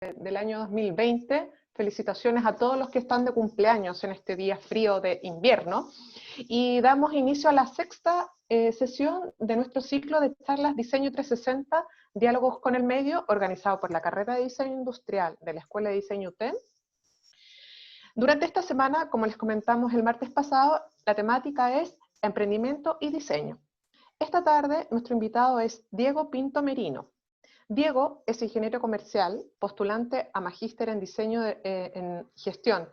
del año 2020. Felicitaciones a todos los que están de cumpleaños en este día frío de invierno. Y damos inicio a la sexta sesión de nuestro ciclo de charlas Diseño 360, Diálogos con el Medio, organizado por la carrera de Diseño Industrial de la Escuela de Diseño UTEM. Durante esta semana, como les comentamos el martes pasado, la temática es emprendimiento y diseño. Esta tarde, nuestro invitado es Diego Pinto Merino. Diego es ingeniero comercial, postulante a magíster en diseño en gestión,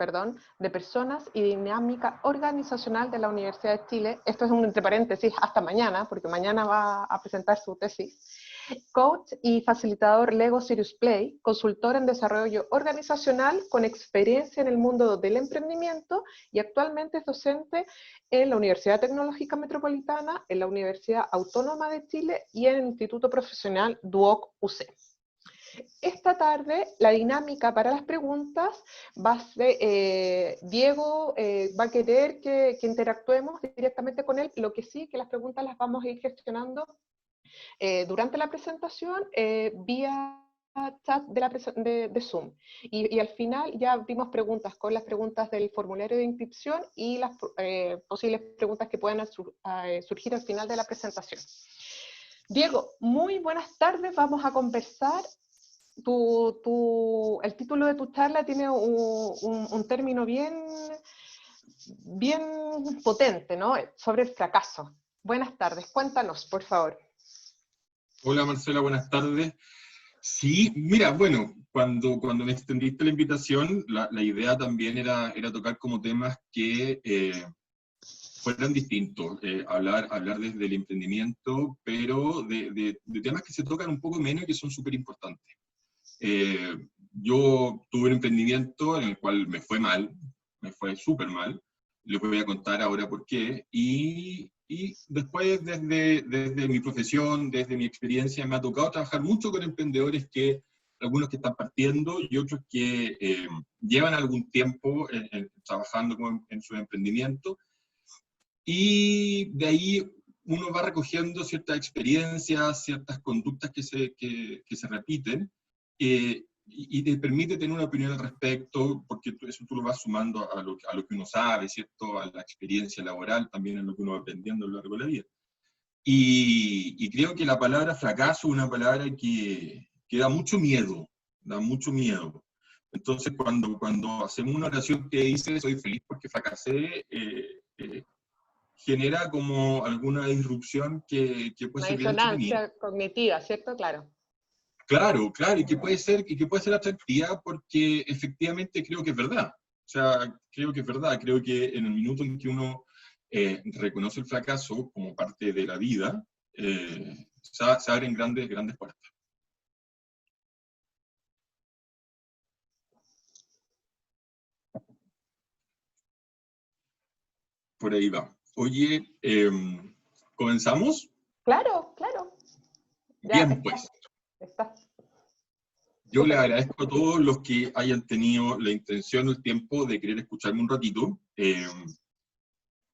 de personas y dinámica organizacional de la Universidad de Chile. Esto es un entre paréntesis hasta mañana, porque mañana va a presentar su tesis. Coach y facilitador Lego Serious Play, consultor en desarrollo organizacional con experiencia en el mundo del emprendimiento y actualmente es docente en la Universidad Tecnológica Metropolitana, en la Universidad Autónoma de Chile y en el Instituto Profesional Duoc UC. Esta tarde la dinámica para las preguntas va a ser, Diego va a querer que interactuemos directamente con él, lo que sí, que las preguntas las vamos a ir gestionando durante la presentación vía chat de Zoom. Y al final ya abrimos preguntas con las preguntas del formulario de inscripción y las posibles preguntas que puedan surgir al final de la presentación. Diego, muy buenas tardes, vamos a conversar. El título de tu charla tiene un término bien potente, ¿no? Sobre el fracaso. Buenas tardes, cuéntanos, por favor. Hola Marcela, buenas tardes. Sí, mira, bueno, cuando me extendiste la invitación, la idea también era tocar como temas que fueran distintos, hablar desde el emprendimiento, pero de temas que se tocan un poco menos y que son súper importantes. Yo tuve un emprendimiento en el cual me fue mal, me fue súper mal, les voy a contar ahora por qué, y después desde mi profesión, desde mi experiencia, me ha tocado trabajar mucho con emprendedores algunos que están partiendo y otros que llevan algún tiempo trabajando en su emprendimiento, y de ahí uno va recogiendo ciertas experiencias, ciertas conductas que se repiten, y te permite tener una opinión al respecto, porque eso tú lo vas sumando a lo que uno sabe, ¿cierto? A la experiencia laboral, también a lo que uno va aprendiendo a lo largo de la vida. Y creo que la palabra fracaso es una palabra que da mucho miedo, da mucho miedo. Entonces, cuando hacemos una oración que dice, soy feliz porque fracasé, genera como alguna disrupción que puede ser bien entretenida. Una disonancia cognitiva, ¿cierto? Claro. Claro, y que puede ser atractiva porque efectivamente creo que es verdad. O sea, creo que es verdad. Creo que en el minuto en que uno reconoce el fracaso como parte de la vida, se abren grandes puertas. Por ahí va. Oye, ¿comenzamos? Claro. Ya, Bien, pues. Está. Yo les agradezco a todos los que hayan tenido la intención o el tiempo de querer escucharme un ratito.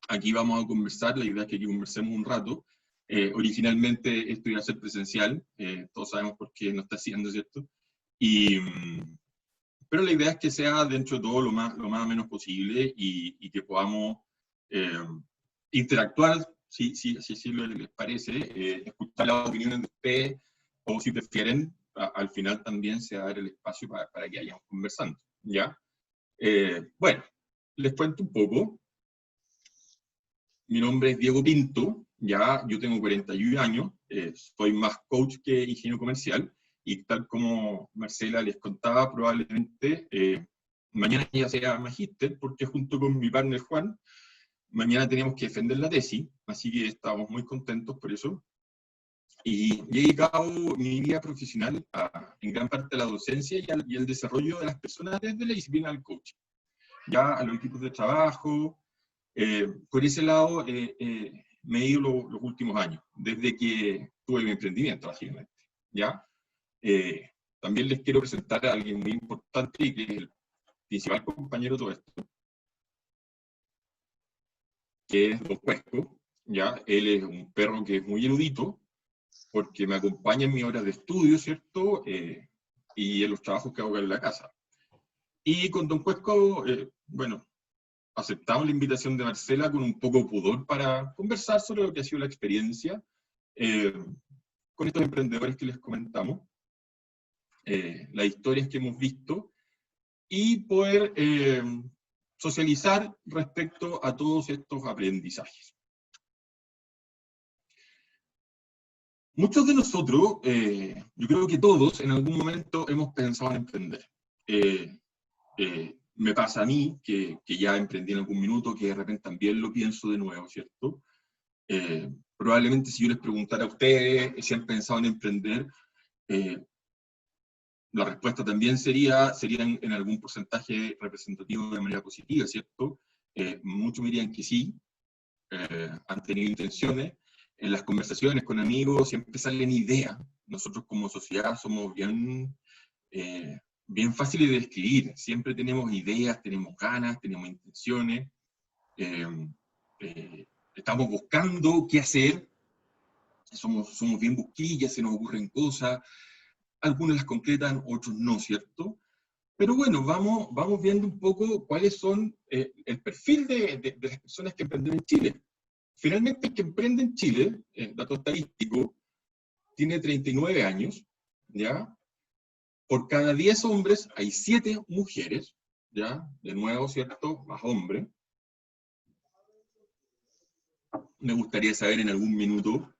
Aquí vamos a conversar, la idea es que aquí conversemos un rato. Originalmente esto iba a ser presencial, todos sabemos por qué no está siendo, ¿cierto? Pero la idea es que sea dentro de todo lo más o menos posible y que podamos interactuar, si les parece, escuchar las opiniones de ustedes, o si prefieren, al final también se va a dar el espacio para que vayamos conversando, ¿ya? Bueno, les cuento un poco. Mi nombre es Diego Pinto, ya yo tengo 41 años, soy más coach que ingeniero comercial, y tal como Marcela les contaba, probablemente mañana ya sea magíster, porque junto con mi partner Juan, mañana tenemos que defender la tesis, así que estamos muy contentos por eso. Y he dedicado mi vida profesional en gran parte a la docencia y al desarrollo de las personas desde la disciplina del coaching, ya a los equipos de trabajo. Por ese lado me he ido los últimos años, desde que tuve mi emprendimiento, básicamente, ¿ya? También les quiero presentar a alguien muy importante y que es el principal compañero de todo esto, que es Don Cuesco, ¿ya? Él es un perro que es muy erudito, porque me acompaña en mis horas de estudio, ¿cierto? y en los trabajos que hago en la casa. Y con Don Cuesco, bueno, aceptamos la invitación de Marcela con un poco de pudor para conversar sobre lo que ha sido la experiencia con estos emprendedores que les comentamos, las historias que hemos visto, y poder socializar respecto a todos estos aprendizajes. Muchos de nosotros, yo creo que todos, en algún momento hemos pensado en emprender. Me pasa a mí, que ya emprendí en algún minuto, que de repente también lo pienso de nuevo, ¿cierto? Probablemente si yo les preguntara a ustedes si han pensado en emprender, la respuesta también sería en algún porcentaje representativo de manera positiva, ¿cierto? Muchos me dirían que sí, han tenido intenciones. En las conversaciones con amigos siempre salen ideas. Nosotros como sociedad somos bien fáciles de describir. Siempre tenemos ideas, tenemos ganas, tenemos intenciones. Estamos buscando qué hacer. Somos bien busquillas, se nos ocurren cosas. Algunos las concretan, otros no, ¿cierto? Pero bueno, vamos viendo un poco cuáles son el perfil de las personas que emprenden en Chile. Finalmente, el que emprende en Chile, dato estadístico, tiene 39 años, ¿ya? Por cada 10 hombres hay 7 mujeres, ¿ya? De nuevo, ¿cierto? Más hombres. Me gustaría saber en algún minuto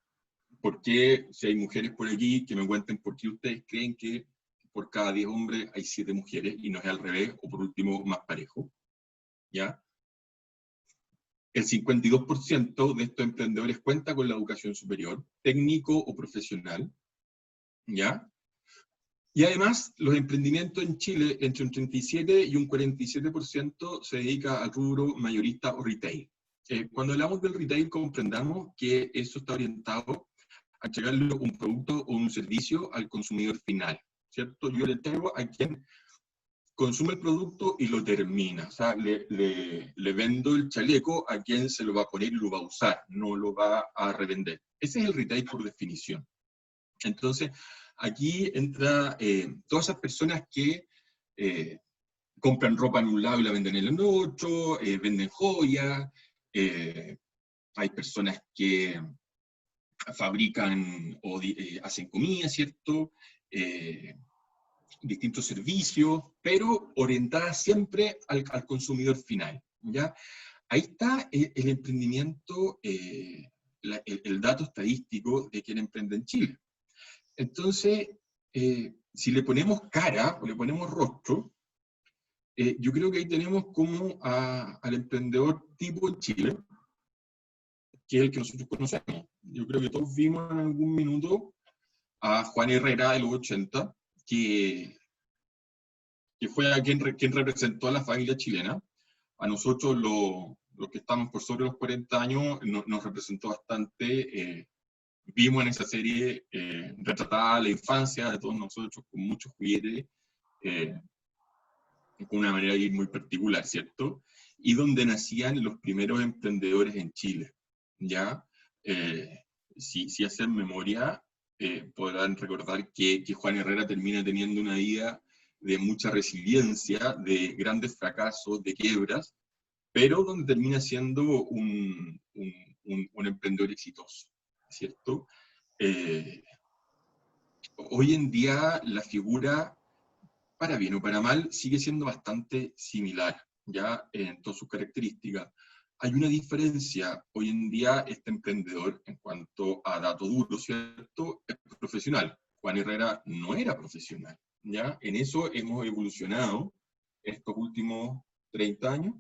por qué, si hay mujeres por aquí, que me cuenten por qué ustedes creen que por cada 10 hombres hay 7 mujeres, y no es al revés, o por último, más parejo, ¿ya? El 52% de estos emprendedores cuenta con la educación superior, técnico o profesional, ¿ya? Y además, los emprendimientos en Chile, entre un 37 y un 47% se dedica al rubro mayorista o retail. Cuando hablamos del retail, comprendamos que eso está orientado a entregarle un producto o un servicio al consumidor final, ¿cierto? Yo le entrego a quien consume el producto y lo termina. O sea, le vendo el chaleco a quien se lo va a poner y lo va a usar, no lo va a revender. Ese es el retail por definición. Entonces, aquí entra todas esas personas que compran ropa en un lado y la venden en el otro, venden joyas, hay personas que fabrican o hacen comida, ¿cierto? Distintos servicios, pero orientadas siempre al consumidor final, ¿ya? Ahí está el emprendimiento, el dato estadístico de quien emprende en Chile. Entonces, si le ponemos cara o le ponemos rostro, yo creo que ahí tenemos como al emprendedor tipo en Chile, que es el que nosotros conocemos. Yo creo que todos vimos en algún minuto a Juan Herrera de los 80, que fue a quien representó a la familia chilena. A nosotros, los que estamos por sobre los 40 años, nos representó bastante. Vimos en esa serie retratada la infancia de todos nosotros con muchos juguetes, con una manera de ir muy particular, ¿cierto? Y donde nacían los primeros emprendedores en Chile, ¿ya? Si hacen memoria, podrán recordar que Juan Herrera termina teniendo una vida de mucha resiliencia, de grandes fracasos, de quiebras, pero donde termina siendo un emprendedor exitoso, ¿cierto? Hoy en día la figura, para bien o para mal, sigue siendo bastante similar, ya en todas sus características. Hay una diferencia: hoy en día este emprendedor, en cuanto a dato duro, ¿cierto?, es profesional. Juan Herrera no era profesional, ¿ya? En eso hemos evolucionado estos últimos 30 años.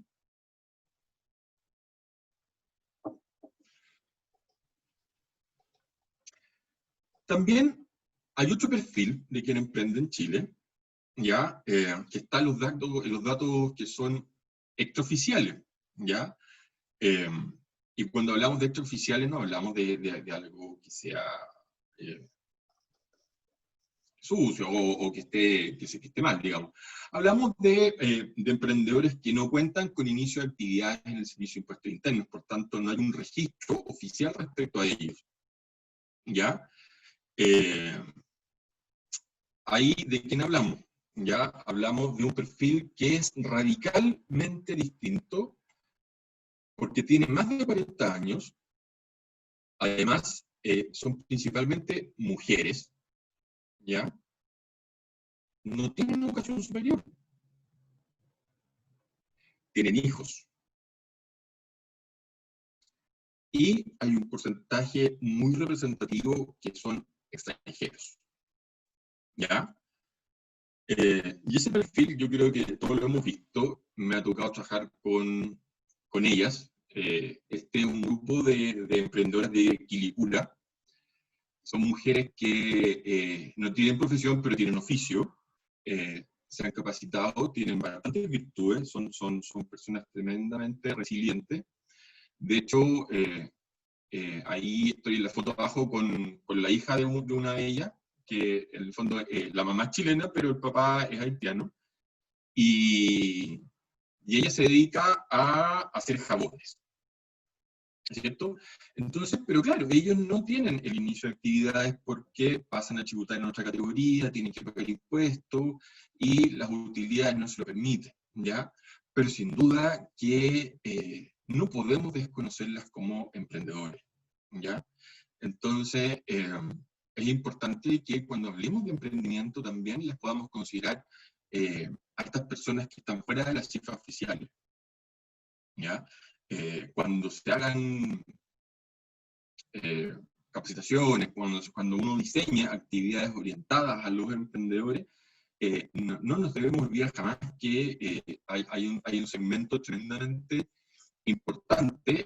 También hay otro perfil de quien emprende en Chile, ¿ya? Que están los datos que son extraoficiales, ¿ya? Y cuando hablamos de extraoficiales no hablamos de algo que sea sucio o que esté mal, digamos. Hablamos de emprendedores que no cuentan con inicio de actividades en el Servicio de Impuestos Internos, por tanto no hay un registro oficial respecto a ellos, ¿ya? ahí ¿de quién hablamos? Ya hablamos de un perfil que es radicalmente distinto, porque tiene más de 40 años, además son principalmente mujeres, ¿ya? No tienen educación superior, tienen hijos. Y hay un porcentaje muy representativo que son extranjeros, ¿ya? Y ese perfil yo creo que todos lo hemos visto, me ha tocado trabajar con ellas. Este es un grupo de emprendedoras de Quilicura. Son mujeres que no tienen profesión, pero tienen oficio, se han capacitado, tienen bastantes virtudes, son personas tremendamente resilientes. De hecho, ahí estoy en la foto abajo con la hija de una de ellas, que en el fondo la mamá es chilena, pero el papá es haitiano, y ella se dedica a hacer jabones, ¿cierto? Entonces, pero claro, ellos no tienen el inicio de actividades porque pasan a tributar en otra categoría, tienen que pagar impuestos, y las utilidades no se lo permiten, ¿ya? Pero sin duda que no podemos desconocerlas como emprendedores, ¿ya? Entonces, es importante que cuando hablemos de emprendimiento también las podamos considerar a estas personas que están fuera de las cifras oficiales, ¿ya? Cuando se hagan capacitaciones, cuando uno diseña actividades orientadas a los emprendedores, no nos debemos olvidar jamás que hay un segmento tremendamente importante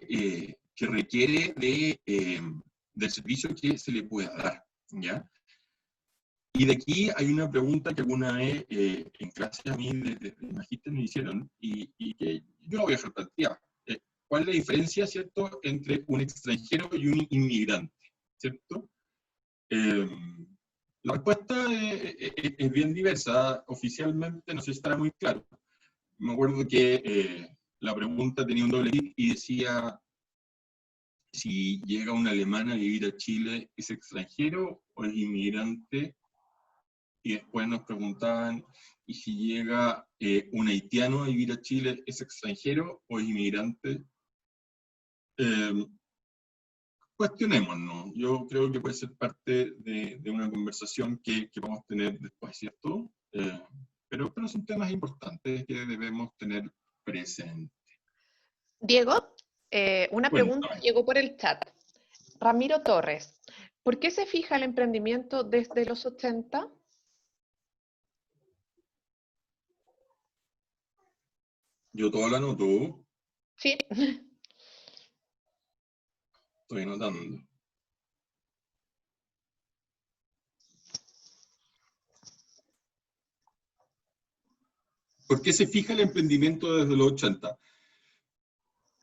que requiere del servicio que se le pueda dar, ¿ya? Y de aquí hay una pregunta que alguna vez en clase a mí de magíster me hicieron y que yo la voy a dejar planteada. ¿Cuál es la diferencia, cierto, entre un extranjero y un inmigrante, cierto? La respuesta es bien diversa. Oficialmente no sé si estará muy claro. Me acuerdo que la pregunta tenía un doble clic y decía: si llega un alemán a vivir a Chile, ¿es extranjero o es inmigrante? Y después nos preguntaban, ¿y si llega un haitiano a vivir a Chile, es extranjero o es inmigrante? Cuestionémonos. Yo creo que puede ser parte de una conversación que vamos a tener después, ¿cierto? Pero son temas importantes que debemos tener presentes. Diego, una pregunta Cuéntame. llegó por el chat. Ramiro Torres, ¿por qué se fija el emprendimiento desde los 80? Yo todo lo anoto, Sí. estoy anotando. ¿Por qué se fija el emprendimiento desde los 80?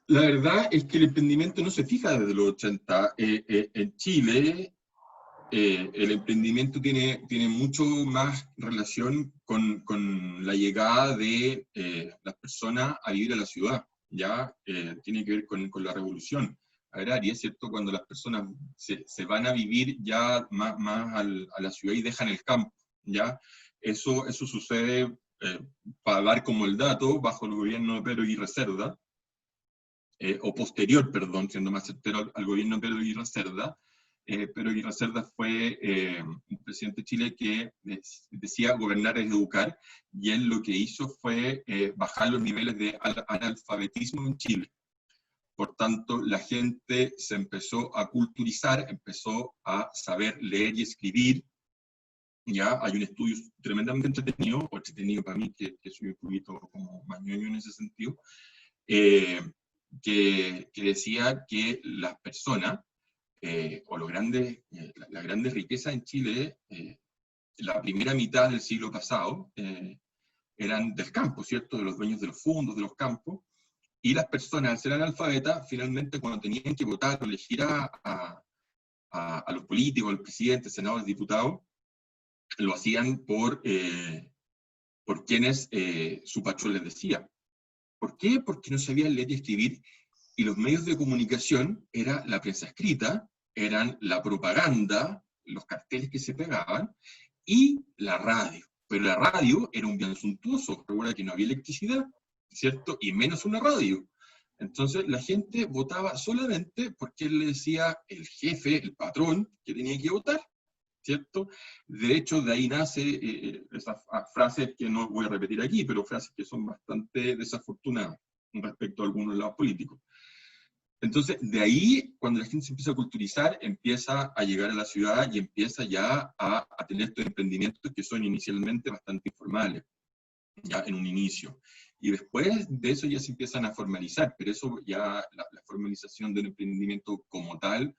La verdad es que el emprendimiento no se fija desde los 80. En Chile, el emprendimiento tiene mucho más relación con la llegada de las personas a vivir a la ciudad, ¿ya? Tiene que ver con la revolución agraria, ¿cierto? Cuando las personas se van a vivir ya más a la ciudad y dejan el campo, ¿ya? Eso sucede, para dar como el dato, bajo el gobierno de Pedro Aguirre Cerda, o posterior, perdón, siendo más certero, al gobierno de Pedro Aguirre Cerda. Pedro Aguirre Cerda fue un presidente de Chile que decía gobernar es educar, y él lo que hizo fue bajar los niveles de analfabetismo en Chile. Por tanto, la gente se empezó a culturizar, empezó a saber leer y escribir. Ya hay un estudio tremendamente entretenido, o entretenido para mí, que soy un poquito como más ñoño en ese sentido, que decía que las personas, o la grande riqueza en Chile, la primera mitad del siglo pasado, eran del campo, ¿cierto? De los dueños de los fondos, de los campos, y las personas, al ser analfabetas, finalmente cuando tenían que votar o elegir a los políticos, al presidente, senadores, diputados, lo hacían por quienes su patrón les decía. ¿Por qué? Porque no sabían leer y escribir, y los medios de comunicación era la prensa escrita, eran la propaganda, los carteles que se pegaban, y la radio. Pero la radio era un bien suntuoso, recuerda que no había electricidad, ¿cierto? Y menos una radio. Entonces la gente votaba solamente porque él le decía el jefe, el patrón, que tenía que votar, ¿cierto? De hecho, de ahí nace esas frases que no voy a repetir aquí, pero frases que son bastante desafortunadas respecto a algunos lados políticos. Entonces, de ahí, cuando la gente se empieza a culturizar, empieza a llegar a la ciudad y empieza ya a tener estos emprendimientos que son inicialmente bastante informales, ya en un inicio. Y después de eso ya se empiezan a formalizar, pero eso ya, la formalización del emprendimiento como tal,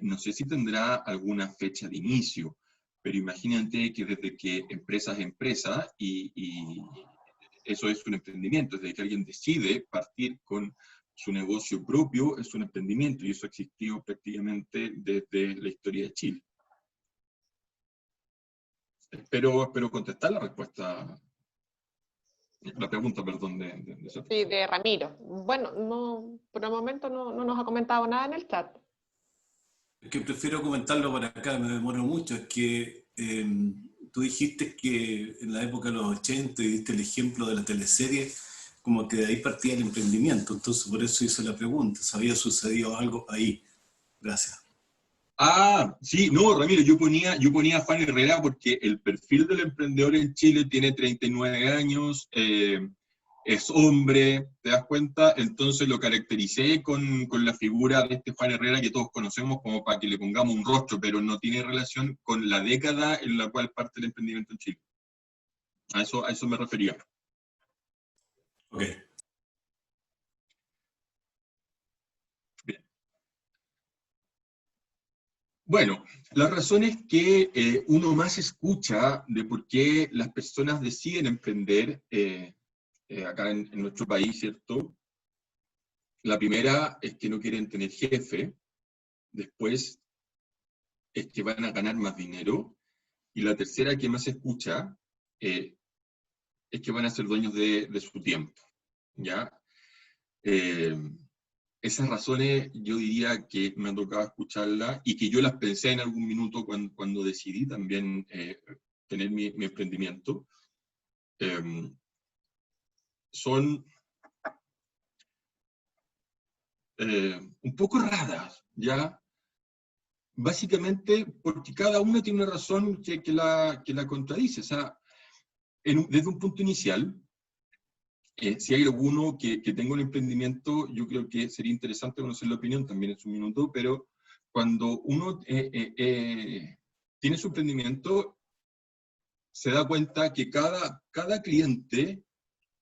no sé si tendrá alguna fecha de inicio, pero imagínate que desde que empresa es empresa, y eso es un emprendimiento, desde que alguien decide partir con su negocio propio, es un emprendimiento, y eso ha existido prácticamente desde la historia de Chile. Espero contestar la pregunta, perdón, de esa Sí, de Ramiro. Bueno, no, por el momento no nos ha comentado nada en el chat. Es que prefiero comentarlo para acá, me demoro mucho. Es que tú dijiste que en la época de los 80 y diste el ejemplo de la teleserie, como que de ahí partía el emprendimiento. Entonces, por eso hice la pregunta. ¿Se había sucedido algo ahí? Gracias. Sí, no, Ramiro, yo ponía a Juan Herrera porque el perfil del emprendedor en Chile tiene 39 años, es hombre, ¿te das cuenta? Entonces lo caractericé con la figura de este Juan Herrera que todos conocemos como para que le pongamos un rostro, pero no tiene relación con la década en la cual parte el emprendimiento en Chile. A eso me refería. Ok. Bien. Bueno, la razón es que uno más escucha de por qué las personas deciden emprender acá en nuestro país, ¿cierto? La primera es que no quieren tener jefe, después es que van a ganar más dinero, y la tercera que más se escucha es que van a ser dueños de su tiempo, ¿ya? Eh, Esas razones yo diría que me ha tocado escucharlas y que yo las pensé en algún minuto cuando decidí también tener mi emprendimiento. Son un poco raras, ¿ya? Básicamente porque cada una tiene una razón que la contradice. O sea, desde un punto inicial, si hay alguno que tenga un emprendimiento, yo creo que sería interesante conocer la opinión también en su minuto, pero cuando uno tiene su emprendimiento, se da cuenta que cada cliente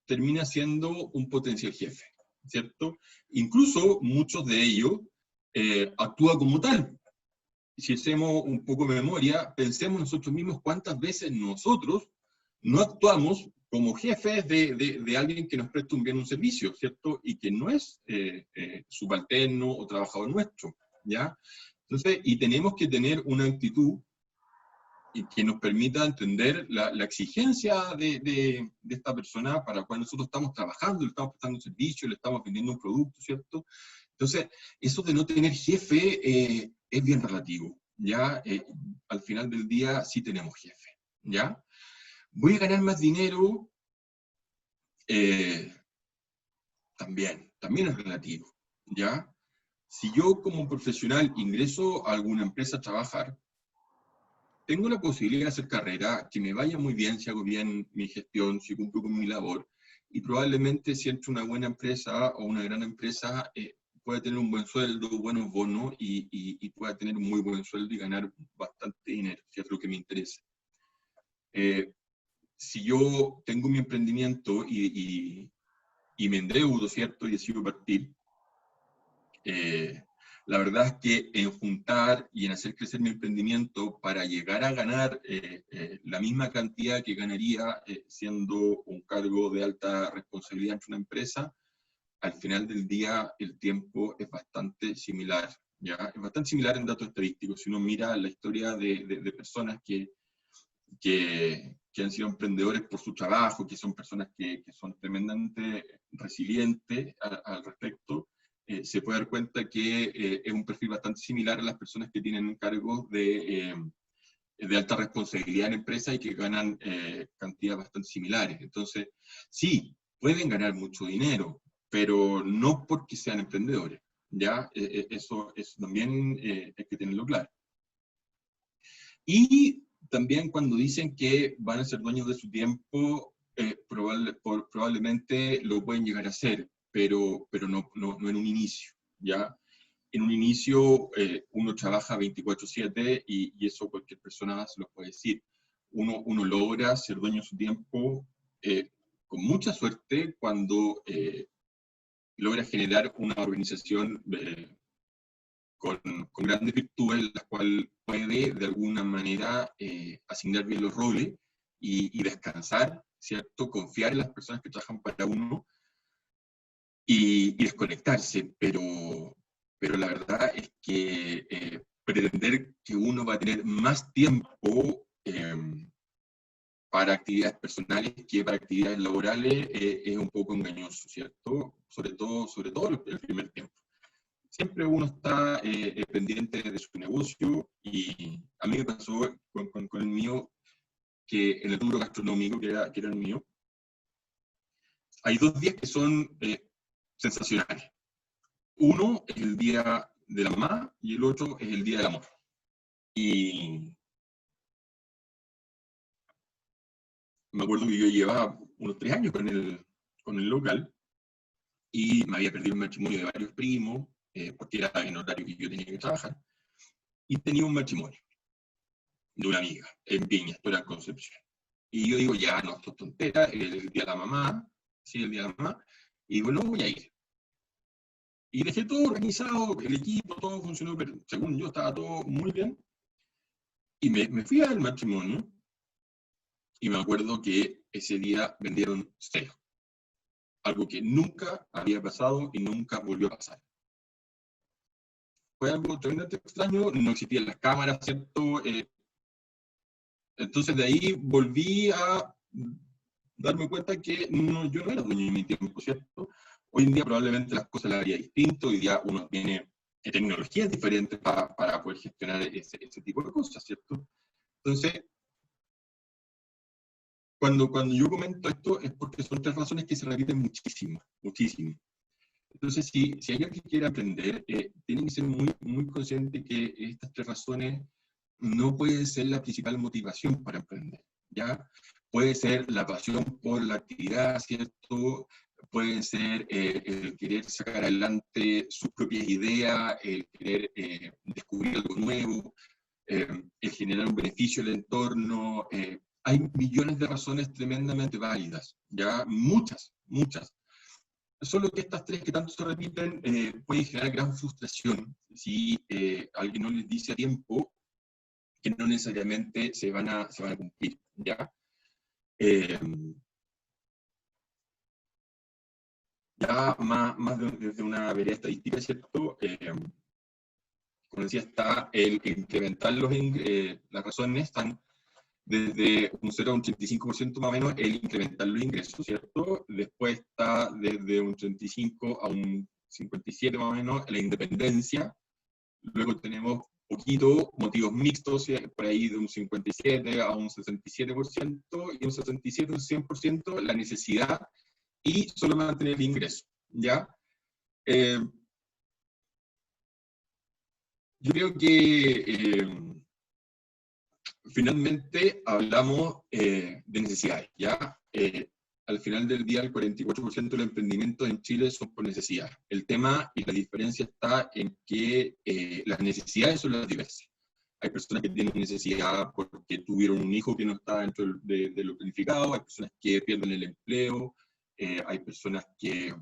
termina siendo un potencial jefe, ¿cierto? Incluso muchos de ellos actúan como tal. Si hacemos un poco de memoria, pensemos nosotros mismos cuántas veces nosotros no actuamos como jefes de alguien que nos presta un bien, un servicio, ¿cierto? Y que no es subalterno o trabajador nuestro, ¿ya? Entonces, y tenemos que tener una actitud y que nos permita entender la exigencia de esta persona para la cual nosotros estamos trabajando, le estamos prestando un servicio, le estamos vendiendo un producto, ¿cierto? Entonces, eso de no tener jefe es bien relativo, ¿ya? Al final del día sí tenemos jefe, ¿ya? ¿Voy a ganar más dinero? También es relativo, ¿ya? Si yo como profesional ingreso a alguna empresa a trabajar, tengo la posibilidad de hacer carrera, que me vaya muy bien si hago bien mi gestión, si cumplo con mi labor, y probablemente si entro a una buena empresa o una gran empresa, pueda tener un buen sueldo, buenos bonos, y pueda tener un muy buen sueldo y ganar bastante dinero, si es lo que me interesa. Si yo tengo mi emprendimiento y me endeudo, ¿cierto? Y decido partir, la verdad es que en juntar y en hacer crecer mi emprendimiento para llegar a ganar la misma cantidad que ganaría siendo un cargo de alta responsabilidad en una empresa, al final del día el tiempo es bastante similar, ¿ya? Es bastante similar en datos estadísticos. Si uno mira la historia de personas que han sido emprendedores por su trabajo, que son personas que son tremendamente resilientes al respecto, se puede dar cuenta que es un perfil bastante similar a las personas que tienen cargos de alta responsabilidad en empresas y que ganan cantidades bastante similares. Entonces, sí, pueden ganar mucho dinero, pero no porque sean emprendedores, ¿ya? Eso también hay que tenerlo claro. Y también cuando dicen que van a ser dueños de su tiempo, probablemente lo pueden llegar a ser, pero no en un inicio, ¿ya? En un inicio uno trabaja 24/7 y eso cualquier persona se lo puede decir. Uno logra ser dueño de su tiempo con mucha suerte cuando logra generar una organización con grandes virtudes, las cuales puede de alguna manera asignar bien los roles y descansar, ¿cierto? Confiar en las personas que trabajan para uno y desconectarse, pero la verdad es que pretender que uno va a tener más tiempo para actividades personales que para actividades laborales es un poco engañoso, ¿cierto? Sobre todo el primer tiempo. Siempre uno está pendiente de su negocio y a mí me pasó con el mío, que en el rubro gastronómico, que era el mío, hay 2 días que son sensacionales. Uno es el día de la mamá y el otro es el día del amor. Y me acuerdo que yo llevaba unos 3 años con el local y me había perdido el matrimonio de varios primos, porque era en horario que yo tenía que trabajar, y tenía un matrimonio de una amiga en Viña, esto era en Concepción. Y yo digo, ya, no, esto es tontera, el día de la mamá, sí, el día de la mamá, y digo, no, voy a ir. Y dejé todo organizado, el equipo, todo funcionó, pero según yo estaba todo muy bien. Y me fui al matrimonio, y me acuerdo que ese día vendieron 0. Algo que nunca había pasado y nunca volvió a pasar. Fue algo tremendamente extraño, no existían las cámaras, ¿cierto? Entonces de ahí volví a darme cuenta que yo no era dueño de mi tiempo, ¿cierto? Hoy en día probablemente las cosas las haría distinto, hoy día uno tiene tecnologías diferentes para poder gestionar ese tipo de cosas, ¿cierto? Entonces, cuando yo comento esto es porque son 3 razones que se repiten muchísimo, muchísimo. Entonces, si hay alguien que quiera aprender, tiene que ser muy, muy consciente que estas 3 razones no pueden ser la principal motivación para emprender, ¿ya? Puede ser la pasión por la actividad, ¿cierto? Puede ser el querer sacar adelante sus propias ideas, el querer descubrir algo nuevo, el generar un beneficio al entorno. Hay millones de razones tremendamente válidas, ¿ya? Muchas, muchas. Solo que estas 3 que tanto se repiten pueden generar gran frustración si alguien no les dice a tiempo que no necesariamente se van a cumplir, ¿ya? Ya más desde una vereda estadística, ¿cierto? Como decía, está el incrementar las razones están desde un 0 a un 35% más o menos el incrementar los ingresos, ¿cierto? Después está desde un 35 a un 57 más o menos la independencia. Luego tenemos poquito motivos mixtos, por ahí de un 57 a un 67%, y un 67 a un 100% la necesidad y solo mantener el ingreso, ¿ya? Yo creo que finalmente hablamos de necesidades, ¿ya? Al final del día, el 44% de los emprendimientos en Chile son por necesidad. El tema y la diferencia está en que las necesidades son las diversas. Hay personas que tienen necesidad porque tuvieron un hijo que no está dentro de lo planificado, hay personas que pierden el empleo, hay personas que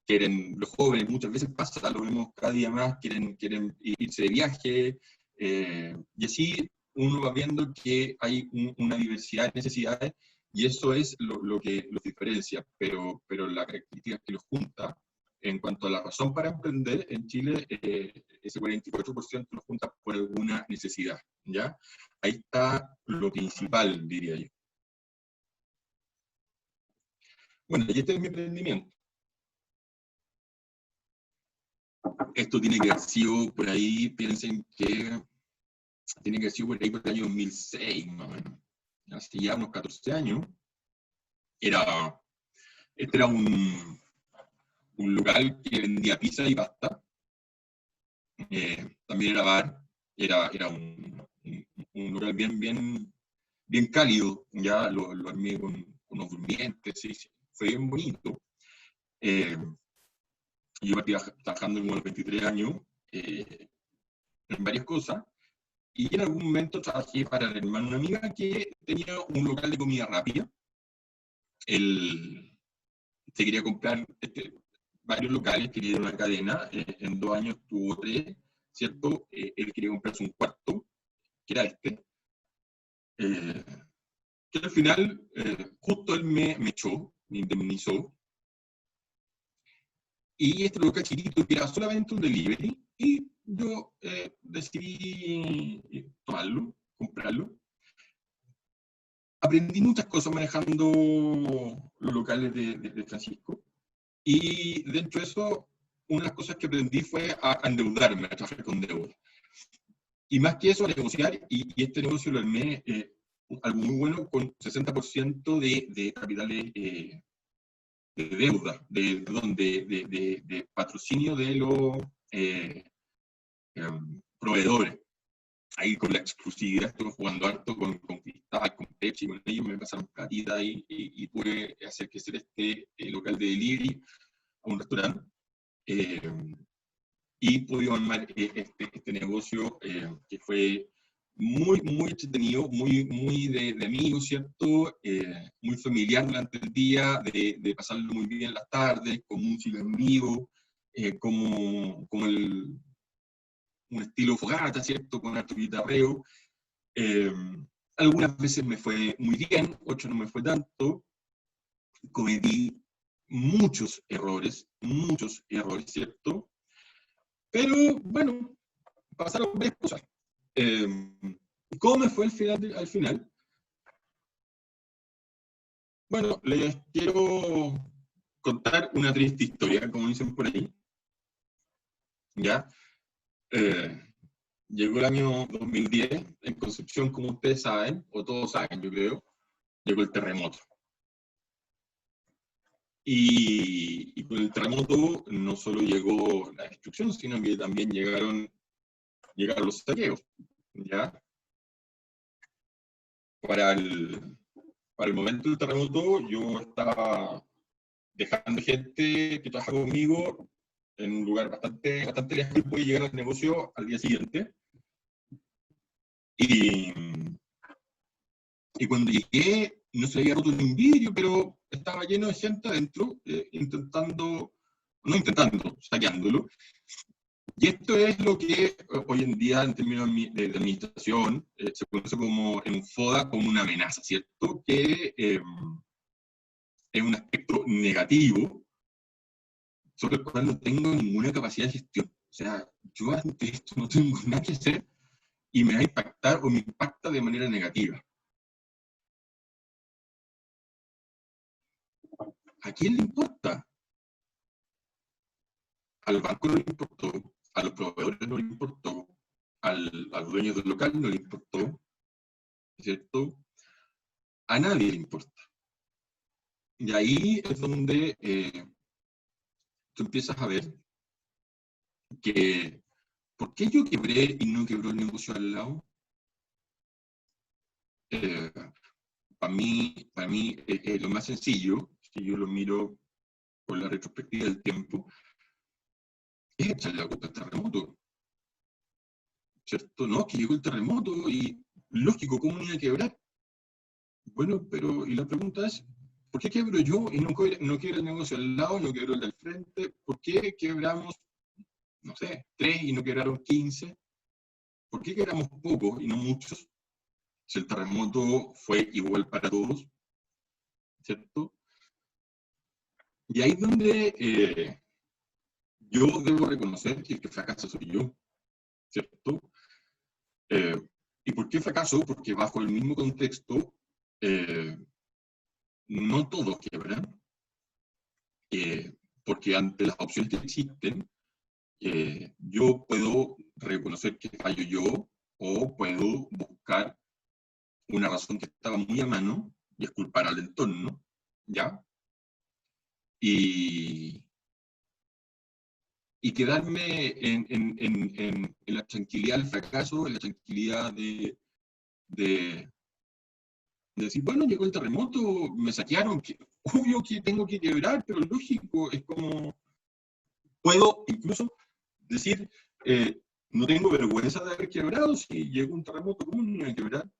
quieren, los jóvenes muchas veces pasa, lo vemos cada día más, quieren irse de viaje, y así uno va viendo que hay una diversidad de necesidades, y eso es lo que los diferencia, pero la característica que los junta, en cuanto a la razón para emprender, en Chile ese 44% lo junta por alguna necesidad, ¿ya? Ahí está lo principal, diría yo. Bueno, y este es mi emprendimiento. Esto tiene que haber sido por ahí, piensen que tiene que haber sido por ahí por el año 2006, más o menos. Hace ya unos 14 años. Este era un local que vendía pizza y pasta. También era bar. Era un local bien cálido. Ya lo armé con unos durmientes, sí, sí. Fue bien bonito. Yo partí trabajando como a los 23 años en varias cosas. Y en algún momento trabajé para el hermano de una amiga que tenía un local de comida rápida. Él se quería comprar varios locales, quería ir a una cadena. En 2 años tuvo 3, ¿cierto? Él quería comprarse un cuarto, que era este. Que al final, justo él me echó, me indemnizó. Y este local chiquito que era solamente un delivery, y yo decidí tomarlo, comprarlo. Aprendí muchas cosas manejando los locales de Francisco, y dentro de eso, una de las cosas que aprendí fue a endeudarme, a trabajar con deuda. Y más que eso, a negociar, y este negocio lo armé algo muy bueno, con 60% de capitales de deuda, de patrocinio de los proveedores. Ahí con la exclusividad estuve jugando harto con Cristal, con Pepsi, con ellos me pasaron platita y pude hacer crecer este local de delivery a un restaurante. Y pudimos armar este negocio que fue muy entretenido, muy de amigos, ¿cierto? Muy familiar durante el día, de pasarlo muy bien en las tardes, con música en vivo, como un estilo fogata, ¿cierto? Con harto guitarreo. Algunas veces me fue muy bien, otras no me fue tanto. Cometí muchos errores, ¿cierto? Pero bueno, pasaron varias cosas. ¿Cómo me fue al final? Bueno, les quiero contar una triste historia, como dicen por ahí. ¿Ya? Llegó el año 2010, en Concepción, como ustedes saben, o todos saben, yo creo, llegó el terremoto. Y con el terremoto no solo llegó la destrucción, sino que también llegaron los saqueos, ¿ya? Para el momento del terremoto, yo estaba dejando gente que trabaja conmigo en un lugar bastante lejano y pude llegar al negocio al día siguiente. Y cuando llegué, no se había roto ningún vidrio, pero estaba lleno de gente adentro, saqueándolo. Y esto es lo que hoy en día, en términos de administración, se conoce como en FODA como una amenaza, ¿cierto? Que es un aspecto negativo sobre el cual no tengo ninguna capacidad de gestión. O sea, yo ante esto no tengo nada que hacer y me va a impactar o me impacta de manera negativa. ¿A quién le importa? Al banco no le importó, a los proveedores no le importó, a los dueños del local no le importó, ¿cierto? A nadie le importa. Y ahí es donde tú empiezas a ver que, ¿por qué yo quebré y no quebró el negocio al lado? Para mí lo más sencillo, si yo lo miro por la retrospectiva del tiempo, es echarle la culpa al terremoto. ¿Cierto? No, que llegó el terremoto y lógico, ¿cómo me iba a quebrar? Bueno, pero y la pregunta es, ¿por qué quebro yo y no quiebra el negocio al lado, no quebró el del frente? ¿Por qué quebramos, no sé, 3 y no quebraron 15? ¿Por qué quebramos pocos y no muchos? Si el terremoto fue igual para todos, ¿cierto? Y ahí es donde yo debo reconocer que el que fracasa soy yo, ¿cierto? ¿Y por qué fracaso? Porque bajo el mismo contexto, no todos quiebran, porque ante las opciones que existen, yo puedo reconocer que fallo yo o puedo buscar una razón que estaba muy a mano y es culpar al entorno, ¿ya? Y quedarme en la tranquilidad del fracaso, en la tranquilidad de decir, bueno, llegó el terremoto, me saquearon, obvio que tengo que quebrar, pero lógico, es como, puedo incluso decir, no tengo vergüenza de haber quebrado, si llegó un terremoto, ¿cómo no voy a quebrar?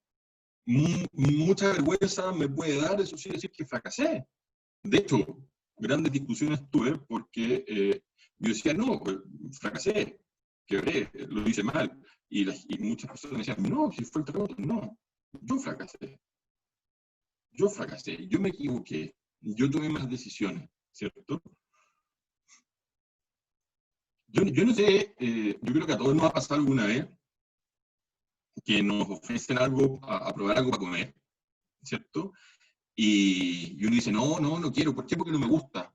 Mucha vergüenza me puede dar, eso sí, decir que fracasé. De hecho, grandes discusiones tuve porque yo decía, no, fracasé, quebré, lo hice mal. Y muchas personas decían, no, si fue el terremoto, no, yo fracasé, yo me equivoqué, yo tomé malas decisiones, ¿cierto? Yo no sé, yo creo que a todos nos ha pasado alguna vez que nos ofrecen algo, a probar algo para comer, ¿cierto? Y uno dice, no, no, no quiero, ¿por qué? Porque no me gusta.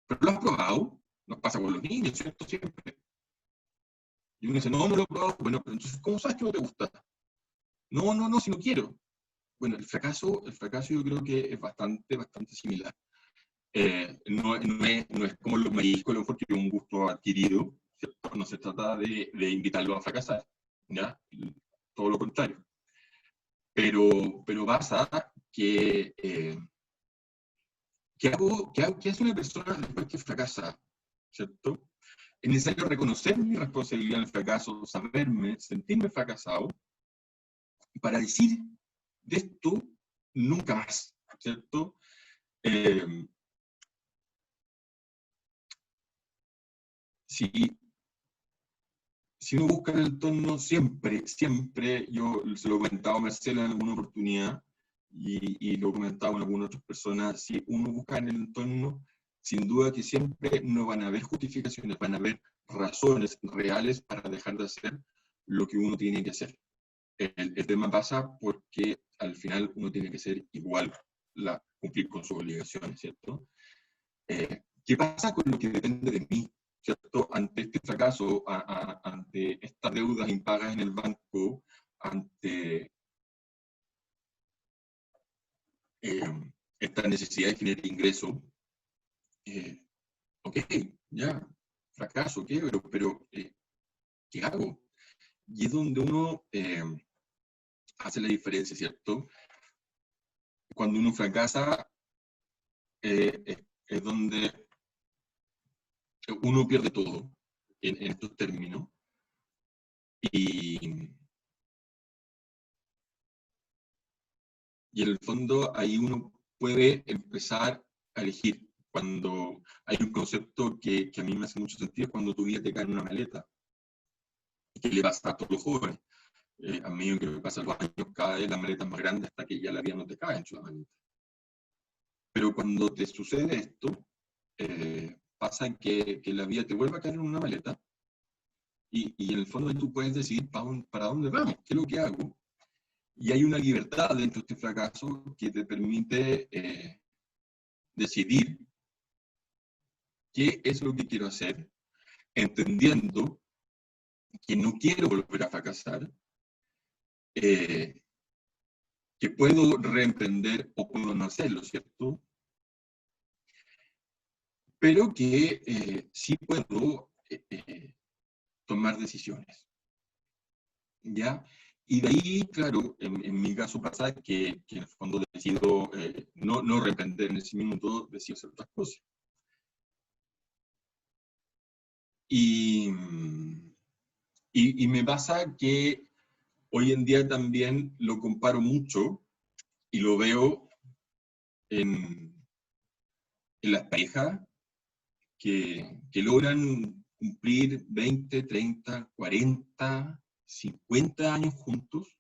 Pero lo has probado, nos pasa con los niños, ¿cierto? Siempre. Y uno dice, no, no lo he probado. Bueno, pero entonces, ¿cómo sabes que no te gusta? No, no, no, si no quiero. Bueno, el fracaso yo creo que es bastante, bastante similar. No es como los mariscos, lo mejor que es un gusto adquirido, ¿cierto? No se trata de invitarlo a fracasar, ¿ya? Todo lo contrario. Pero pasa ¿qué hace una persona después que fracasa? ¿Cierto? Es necesario reconocer mi responsabilidad en el fracaso, saberme, sentirme fracasado, para decir de esto nunca más, ¿cierto? Eh, si, si uno busca en el entorno, siempre, siempre, yo se lo he comentado a Marcela en alguna oportunidad, y lo he comentado con algunas otras personas, si uno busca en el entorno, sin duda que siempre no van a haber justificaciones, van a haber razones reales para dejar de hacer lo que uno tiene que hacer. El tema pasa porque al final uno tiene que ser igual, cumplir con sus obligaciones, ¿cierto? ¿Qué pasa con lo que depende de mí? ¿Cierto? Ante este fracaso, ante estas deudas impagas en el banco, ante esta necesidad de generar ingresos, ok, ya, fracaso, ¿qué? Pero ¿qué hago? Y es donde uno hace la diferencia, ¿cierto? Cuando uno fracasa, es donde uno pierde todo en estos términos. Y en el fondo ahí uno puede empezar a elegir. Cuando hay un concepto que a mí me hace mucho sentido, cuando tu vida te cae en una maleta, que le pasa a todos los jóvenes. A mí que me pasan los años, cada vez la maleta es más grande hasta que ya la vida no te cae en la maleta. Pero cuando te sucede esto, pasa que la vida te vuelve a caer en una maleta, y en el fondo tú puedes decidir para dónde vamos, qué es lo que hago. Y hay una libertad dentro de este fracaso que te permite decidir qué es lo que quiero hacer, entendiendo que no quiero volver a fracasar, que puedo reemprender o puedo no hacerlo, ¿cierto? Pero que sí puedo tomar decisiones, ¿ya? Y de ahí, claro, en mi caso pasa que en el fondo decido no reemprender en ese minuto, decido hacer otras cosas. Y me pasa que hoy en día también lo comparo mucho y lo veo en las parejas que logran cumplir 20, 30, 40, 50 años juntos.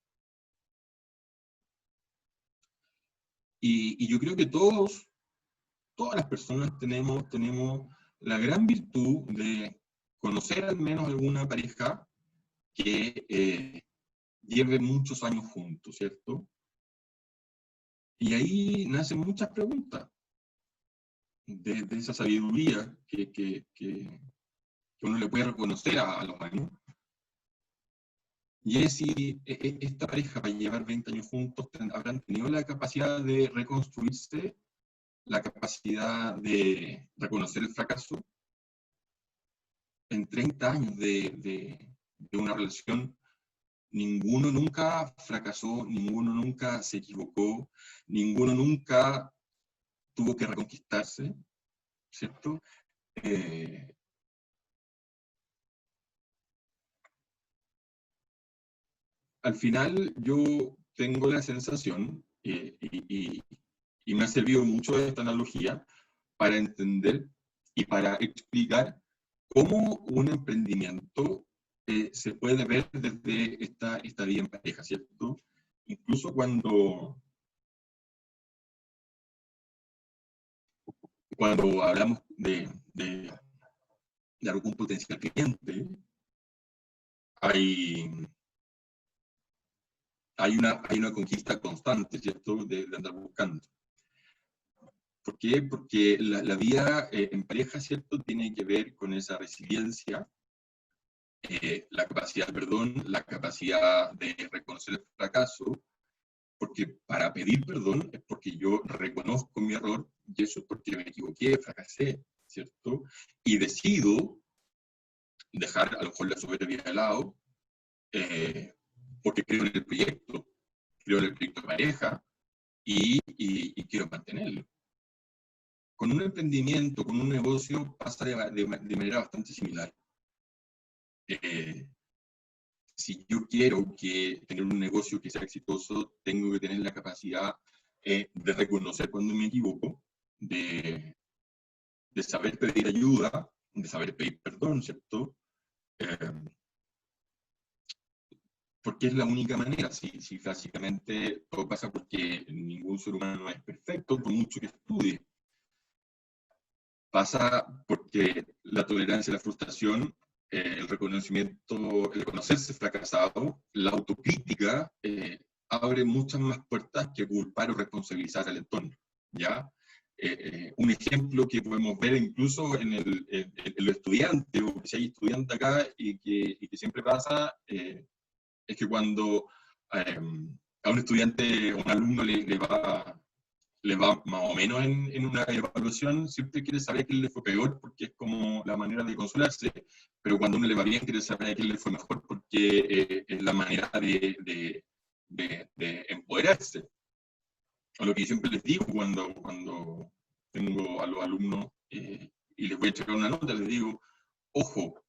Y yo creo que todas las personas tenemos la gran virtud de conocer al menos alguna pareja que lleve muchos años juntos, ¿cierto? Y ahí nacen muchas preguntas de esa sabiduría que uno le puede reconocer a los años. Y es si esta pareja, para llevar 20 años juntos, habrán tenido la capacidad de reconstruirse, la capacidad de reconocer el fracaso. En 30 años de una relación, ninguno nunca fracasó, ninguno nunca se equivocó, ninguno nunca tuvo que reconquistarse, ¿cierto? Al final yo tengo la sensación, y me ha servido mucho esta analogía, para entender y para explicar cómo un emprendimiento se puede ver desde esta vida en pareja, ¿cierto? Incluso cuando hablamos de algún potencial cliente, hay una conquista constante, ¿cierto? De andar buscando. ¿Por qué? Porque la vida en pareja, ¿cierto? Tiene que ver con esa resiliencia, la capacidad de perdón, la capacidad de reconocer el fracaso, porque para pedir perdón es porque yo reconozco mi error, y eso es porque me equivoqué, fracasé, ¿cierto? Y decido dejar a lo mejor la soberbia de lado, porque creo en el proyecto de pareja, y quiero mantenerlo. Con un emprendimiento, con un negocio, pasa de manera bastante similar. Si yo quiero tener un negocio que sea exitoso, tengo que tener la capacidad de reconocer cuando me equivoco, de saber pedir ayuda, de saber pedir perdón, ¿cierto? Porque es la única manera. Si básicamente todo pasa porque ningún ser humano es perfecto, por mucho que estudie. Pasa porque la tolerancia a la frustración, el reconocimiento, el reconocerse fracasado, la autocrítica, abre muchas más puertas que culpar o responsabilizar al entorno, ¿ya? Un ejemplo que podemos ver incluso en los estudiantes, o si hay estudiantes acá, y que siempre pasa, es que cuando a un estudiante o un alumno le va más o menos en una evaluación, siempre quiere saber a quién le fue peor, porque es como la manera de consolarse, pero cuando a uno le va bien, quiere saber a quién le fue mejor, porque es la manera de empoderarse. O lo que siempre les digo cuando tengo a los alumnos y les voy a entregar una nota, les digo, ojo,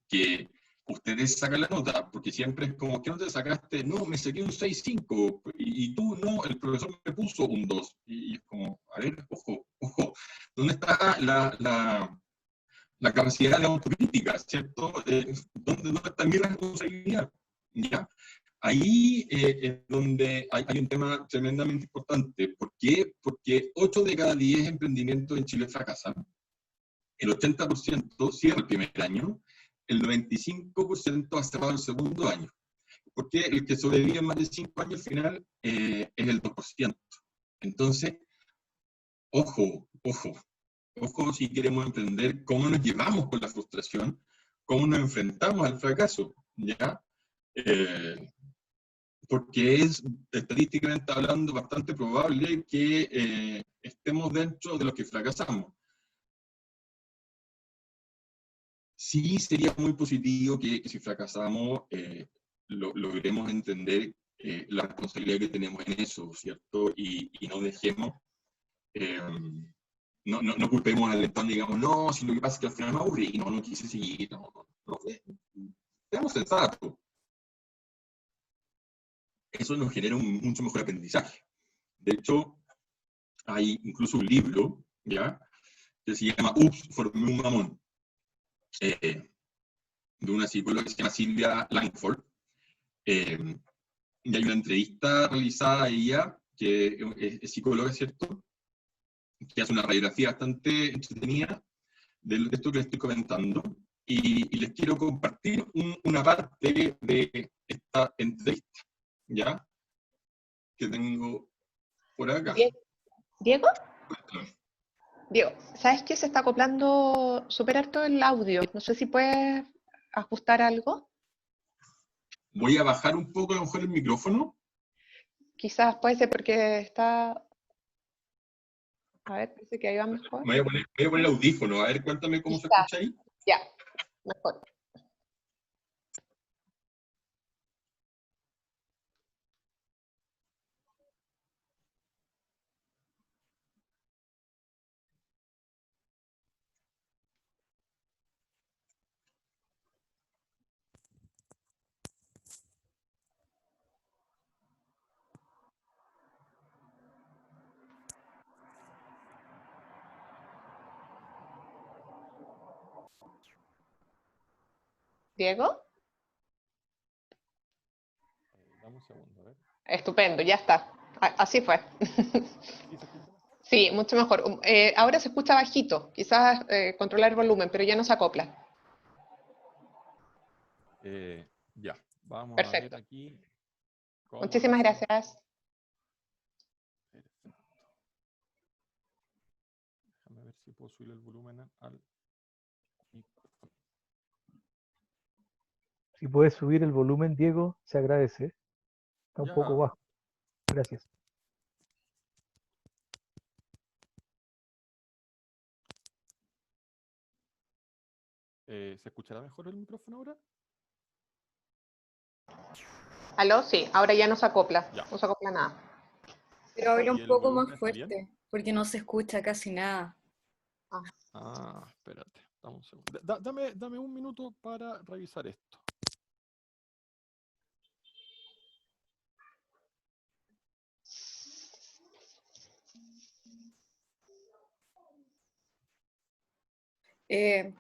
que ustedes sacan la nota, porque siempre es como, ¿qué nota sacaste? No, me saqué un 6,5, y tú no, el profesor me puso un 2. Y es como, a ver, ojo, ¿dónde está la capacidad de autocrítica, ¿cierto? ¿Dónde está mi responsabilidad? ¿Ya? Ahí es donde hay un tema tremendamente importante. ¿Por qué? Porque 8 de cada 10 emprendimientos en Chile fracasan. El 80% cierra el primer año, el 95% ha cerrado el segundo año. Porque el que sobrevive más de 5 años al final es el 2%. Entonces, ojo si queremos entender cómo nos llevamos con la frustración, cómo nos enfrentamos al fracaso, ¿ya? Porque es, estadísticamente hablando, bastante probable que estemos dentro de los que fracasamos. Sí sería muy positivo que si fracasamos, logremos entender la responsabilidad que tenemos en eso, ¿cierto? Y no dejemos, no culpemos al entorno, digamos, no, si lo que pasa es que al final me aburrí, no quise seguir, seamos sensatos. Eso nos genera un mucho mejor aprendizaje. De hecho, hay incluso un libro, ¿ya?, que se llama Ups, formé un mamón, de una psicóloga que se llama Silvia Langford, y hay una entrevista realizada a ella, que es psicóloga, ¿cierto?, que hace una radiografía bastante entretenida de esto que les estoy comentando, y les quiero compartir una parte de esta entrevista, ¿ya?, que tengo por acá. ¿Diego? Diego, ¿sabes qué? Se está acoplando súper harto el audio. No sé si puedes ajustar algo. Voy a bajar un poco a lo mejor el micrófono. Quizás puede ser porque está... A ver, parece que ahí va mejor. Voy a poner el audífono, a ver, cuéntame cómo se Quizás, escucha ahí. ya, mejor. Diego, Dame un segundo, a ver. estupendo, ya está. Así fue. ¿Sí se escucha? Sí, mucho mejor. Ahora se escucha bajito, quizás controlar el volumen, pero ya no se acopla. Ya, vamos a ver Perfecto. aquí cómo lo Muchísimas hacemos. gracias. Perfecto. Déjame ver si puedo subir el volumen al micrófono. Si puedes subir el volumen, Diego, se agradece. Está un poco Ya, bajo. Gracias. ¿se escuchará mejor el micrófono ahora? ¿Aló? Sí, ahora ya no se acopla. Ya. No se acopla nada. Pero habla ¿Y un el poco volumen más está bien? fuerte, porque no se escucha casi nada. Ah, espérate, dame un segundo. Dame un minuto para revisar esto.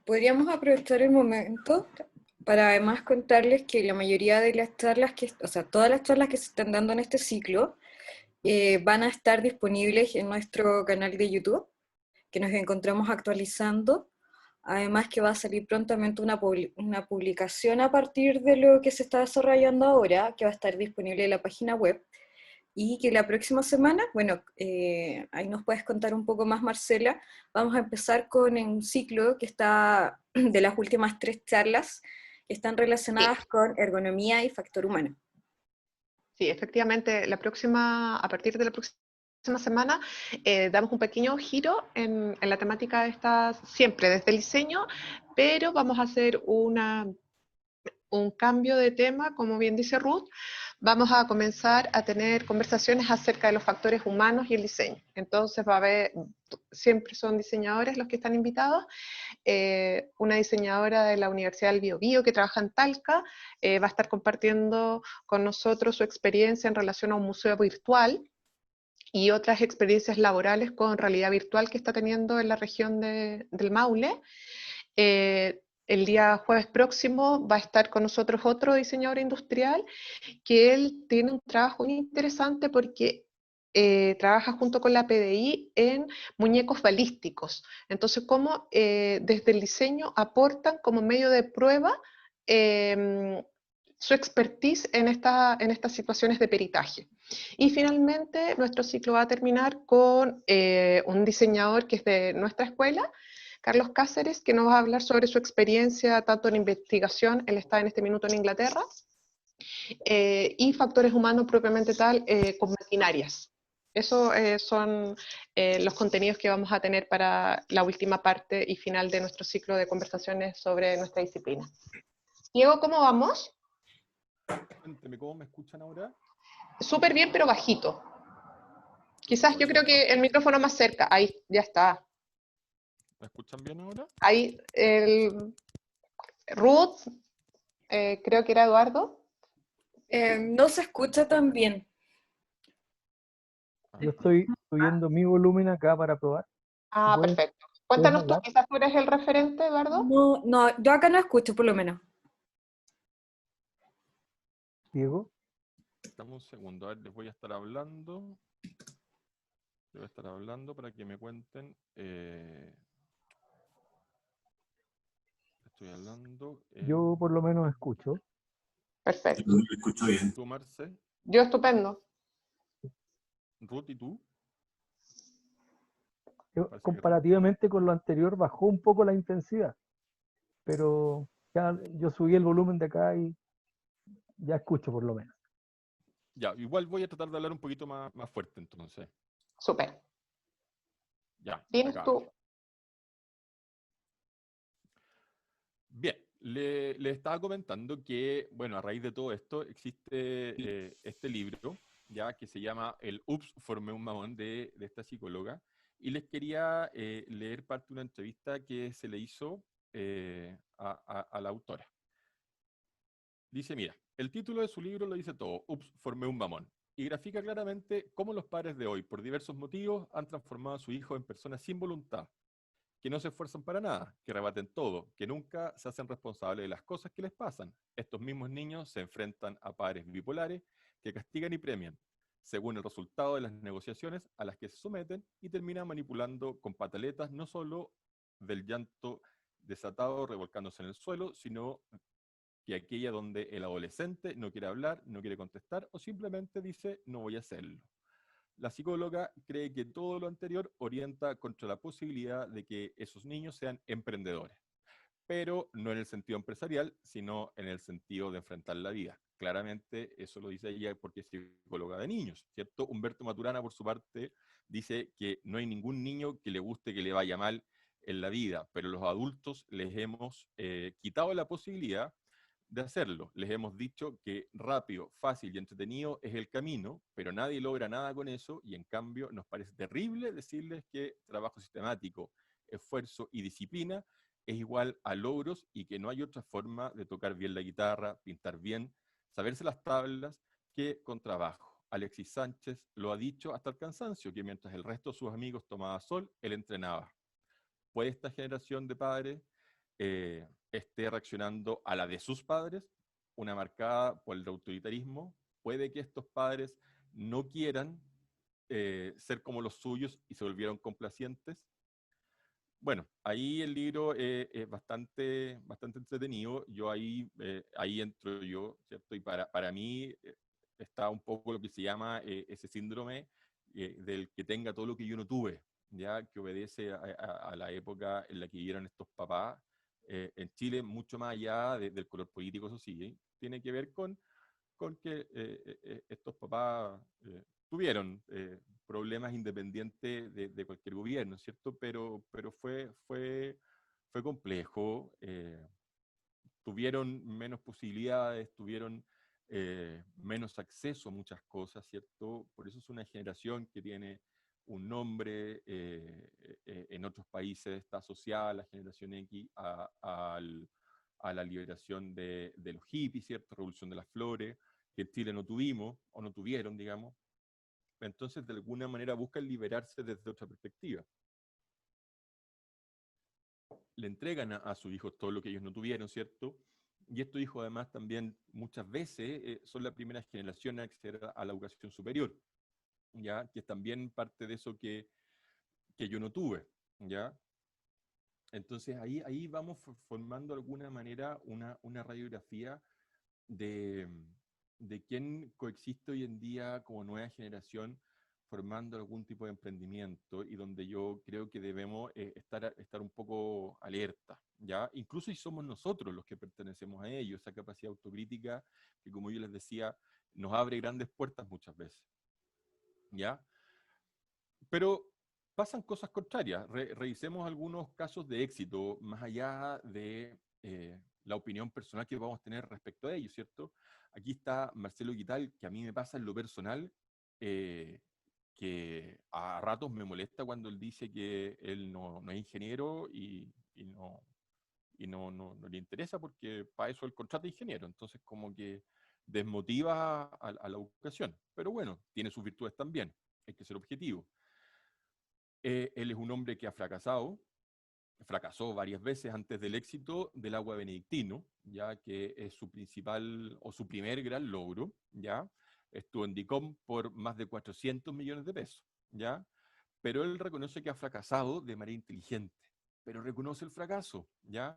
Podríamos aprovechar el momento para además contarles que la mayoría de las charlas o sea, todas las charlas que se están dando en este ciclo van a estar disponibles en nuestro canal de YouTube, que nos encontramos actualizando. Además que va a salir prontamente una publicación a partir de lo que se está desarrollando ahora, que va a estar disponible en la página web. Y que la próxima semana, bueno, ahí nos puedes contar un poco más, Marcela, vamos a empezar con un ciclo que está de las últimas 3 charlas que están relacionadas Sí, con ergonomía y factor humano. sí, efectivamente, a partir de la próxima semana, damos un pequeño giro en la temática de estas, siempre desde el diseño, pero vamos a hacer un cambio de tema, como bien dice Ruth. Vamos a comenzar a tener conversaciones acerca de los factores humanos y el diseño. Entonces va a haber, siempre son diseñadores los que están invitados, una diseñadora de la Universidad del Biobío que trabaja en Talca, va a estar compartiendo con nosotros su experiencia en relación a un museo virtual y otras experiencias laborales con realidad virtual que está teniendo en la región del Maule. El día jueves próximo va a estar con nosotros otro diseñador industrial que él tiene un trabajo muy interesante porque trabaja junto con la PDI en muñecos balísticos. Entonces, cómo desde el diseño aportan como medio de prueba su expertise en estas situaciones de peritaje. Y finalmente, nuestro ciclo va a terminar con un diseñador que es de nuestra escuela, Carlos Cáceres, que nos va a hablar sobre su experiencia tanto en investigación, él está en este minuto en Inglaterra, y factores humanos propiamente tal, con maquinarias. Esos son los contenidos que vamos a tener para la última parte y final de nuestro ciclo de conversaciones sobre nuestra disciplina. Diego, ¿cómo vamos? Cuénteme, ¿cómo me escuchan ahora? Súper bien, pero bajito. Quizás yo ¿Podría creo que el bajar? micrófono más cerca. Ahí, ya está. ¿Me escuchan bien ahora? Ahí, Ruth, creo que era Eduardo. No se escucha tan bien. Yo estoy subiendo mi volumen acá para probar. Ah, ¿Puedes, perfecto. puedes Cuéntanos tú, hablar, quizás tú eres el referente, Eduardo. No, no, yo acá no escucho por lo menos. Diego? Dame un segundo, a ver, les voy a estar hablando. Les voy a estar hablando para que me cuenten. Estoy hablando. Yo por lo menos escucho. Perfecto. Yo lo escucho bien. ¿Tú, Marce? Yo estupendo. ¿Ruth y tú? Parece que Ruth. Comparativamente con lo anterior bajó un poco la intensidad, pero ya yo subí el volumen de acá y Ya escucho por lo menos. Ya, igual voy a tratar de hablar un poquito más fuerte entonces. Súper. Ya, Tienes acá. tú. Bien, le estaba comentando que, bueno, a raíz de todo esto existe este libro, ya que se llama El Ups, formé un mamón de esta psicóloga, y les quería leer parte de una entrevista que se le hizo a la autora. Dice, mira, el título de su libro lo dice todo, Ups, formé un mamón, y grafica claramente cómo los padres de hoy, por diversos motivos, han transformado a su hijo en personas sin voluntad, que no se esfuerzan para nada, que rebaten todo, que nunca se hacen responsables de las cosas que les pasan. Estos mismos niños se enfrentan a padres bipolares que castigan y premian, según el resultado de las negociaciones a las que se someten, y terminan manipulando con pataletas no solo del llanto desatado revolcándose en el suelo, sino que aquella donde el adolescente no quiere hablar, no quiere contestar o simplemente dice no voy a hacerlo. La psicóloga cree que todo lo anterior orienta contra la posibilidad de que esos niños sean emprendedores, pero no en el sentido empresarial, sino en el sentido de enfrentar la vida. Claramente eso lo dice ella porque es psicóloga de niños, ¿cierto? Humberto Maturana, por su parte, dice que no hay ningún niño que le guste que le vaya mal en la vida, pero los adultos les hemos quitado la posibilidad de hacerlo. Les hemos dicho que rápido, fácil y entretenido es el camino, pero nadie logra nada con eso y en cambio nos parece terrible decirles que trabajo sistemático, esfuerzo y disciplina es igual a logros y que no hay otra forma de tocar bien la guitarra, pintar bien, saberse las tablas que con trabajo. Alexis Sánchez lo ha dicho hasta el cansancio, que mientras el resto de sus amigos tomaba sol, él entrenaba. ¿Puede esta generación de padres esté reaccionando a la de sus padres, una marcada por el autoritarismo? Puede que estos padres no quieran ser como los suyos y se volvieron complacientes. Bueno, ahí el libro es bastante entretenido. Yo ahí entro yo, ¿cierto? Y para mí está un poco lo que se llama ese síndrome del que tenga todo lo que yo no tuve, ya que obedece a la época en la que vivieron estos papás. En Chile, mucho más allá del color político, eso sí, tiene que ver con que estos papás tuvieron problemas independientes de cualquier gobierno, ¿cierto? Pero fue complejo, tuvieron menos posibilidades, tuvieron menos acceso a muchas cosas, ¿cierto? Por eso es una generación que tiene un nombre, en otros países está asociada a la generación X a la liberación de los hippies, ¿cierto? Revolución de las flores, que en Chile no tuvimos, o no tuvieron, digamos. Entonces, de alguna manera buscan liberarse desde otra perspectiva. Le entregan a sus hijos todo lo que ellos no tuvieron, ¿cierto? Y estos hijos además también muchas veces son la primera generación a acceder a la educación superior, ¿ya? Que es también parte de eso que yo no tuve, ¿ya? Entonces ahí vamos formando de alguna manera una radiografía de, de quién coexiste hoy en día como nueva generación formando algún tipo de emprendimiento y donde yo creo que debemos estar un poco alerta, ¿ya? Incluso si somos nosotros los que pertenecemos a ello, esa capacidad autocrítica que, como yo les decía, nos abre grandes puertas muchas veces, ¿ya? Pero pasan cosas contrarias. Revisemos algunos casos de éxito, más allá de la opinión personal que vamos a tener respecto a ello, ¿cierto? Aquí está Marcelo Guital, que a mí me pasa en lo personal, que a ratos me molesta cuando él dice que él no es ingeniero no le interesa porque para eso él contrata ingeniero. Entonces como que desmotiva a la educación. Pero bueno, tiene sus virtudes también, hay que ser objetivo. Él es un hombre que ha fracasó varias veces antes del éxito del agua benedictino, ya que es su principal o su primer gran logro, ya. Estuvo en DICOM por más de 400 millones de pesos, ya. Pero él reconoce que ha fracasado de manera inteligente, pero reconoce el fracaso, ya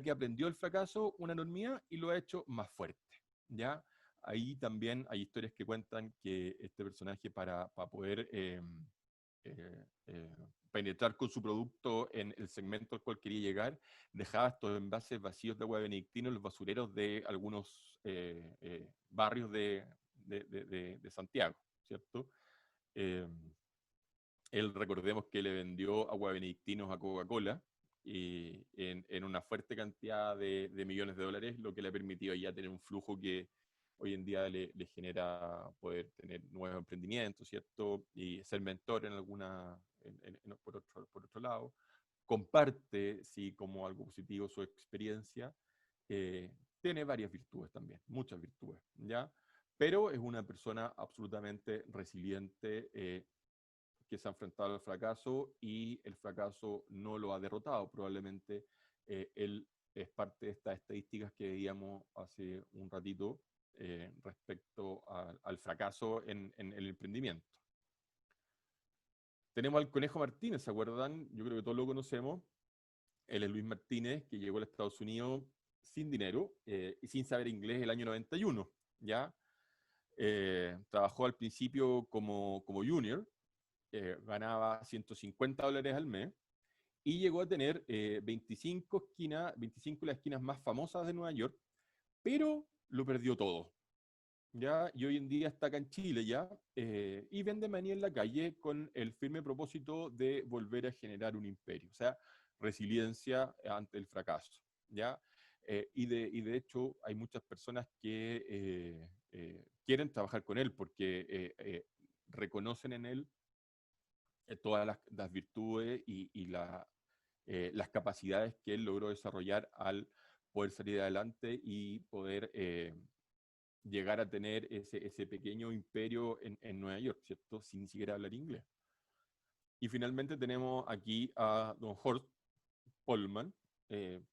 que aprendió el fracaso, una enormidad, y lo ha hecho más fuerte, ya. Ahí también hay historias que cuentan que este personaje para poder penetrar con su producto en el segmento al cual quería llegar, dejaba estos envases vacíos de agua benedictino en los basureros de algunos barrios de Santiago, ¿cierto? Él, recordemos que le vendió agua benedictinos a Coca-Cola en una fuerte cantidad de millones de dólares, lo que le ha permitido ya tener un flujo que hoy en día le genera poder tener nuevos emprendimientos, ¿cierto? Y ser mentor en por otro lado. Comparte, sí, como algo positivo su experiencia. Tiene varias virtudes también, muchas virtudes, ¿ya? Pero es una persona absolutamente resiliente, que se ha enfrentado al fracaso y el fracaso no lo ha derrotado. Probablemente él es parte de estas estadísticas que veíamos hace un ratito respecto al fracaso en el emprendimiento. Tenemos al Conejo Martínez, ¿se acuerdan? Yo creo que todos lo conocemos. Él es Luis Martínez, que llegó a los Estados Unidos sin dinero y sin saber inglés el año 91, ¿ya? Trabajó al principio como junior, ganaba $150 al mes y llegó a tener 25 de las esquinas más famosas de Nueva York, pero lo perdió todo, ¿ya? Y hoy en día está acá en Chile ya, y vende maní en la calle con el firme propósito de volver a generar un imperio, o sea, resiliencia ante el fracaso, ¿ya? Y de hecho hay muchas personas que quieren trabajar con él porque reconocen en él todas las virtudes y las capacidades que él logró desarrollar al poder salir adelante y poder llegar a tener ese pequeño imperio en Nueva York, ¿cierto? Sin ni siquiera hablar inglés. Y finalmente tenemos aquí a don Horst Polman.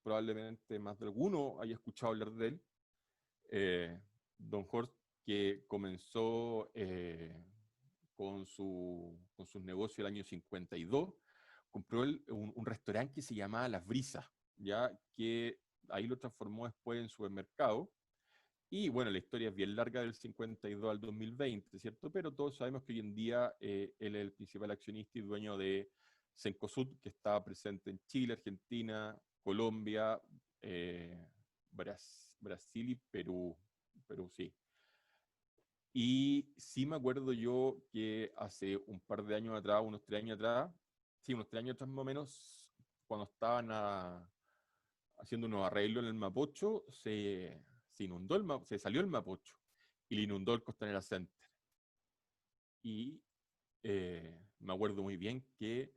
Probablemente más de alguno haya escuchado hablar de él. Don Horst, que comenzó con sus negocios el año 52, compró un restaurante que se llamaba Las Brisas, ¿ya? Que ahí lo transformó después en supermercado. Y bueno, la historia es bien larga del 52 al 2020, ¿cierto? Pero todos sabemos que hoy en día él es el principal accionista y dueño de Cencosud, que está presente en Chile, Argentina, Colombia, Brasil y Perú, sí. Y sí me acuerdo yo que hace un par de años atrás, unos 3 años atrás, sí, unos 3 años atrás más o menos, cuando estaban haciendo unos arreglos en el Mapocho, se inundó se salió el Mapocho y le inundó el Costanera Center. Y me acuerdo muy bien que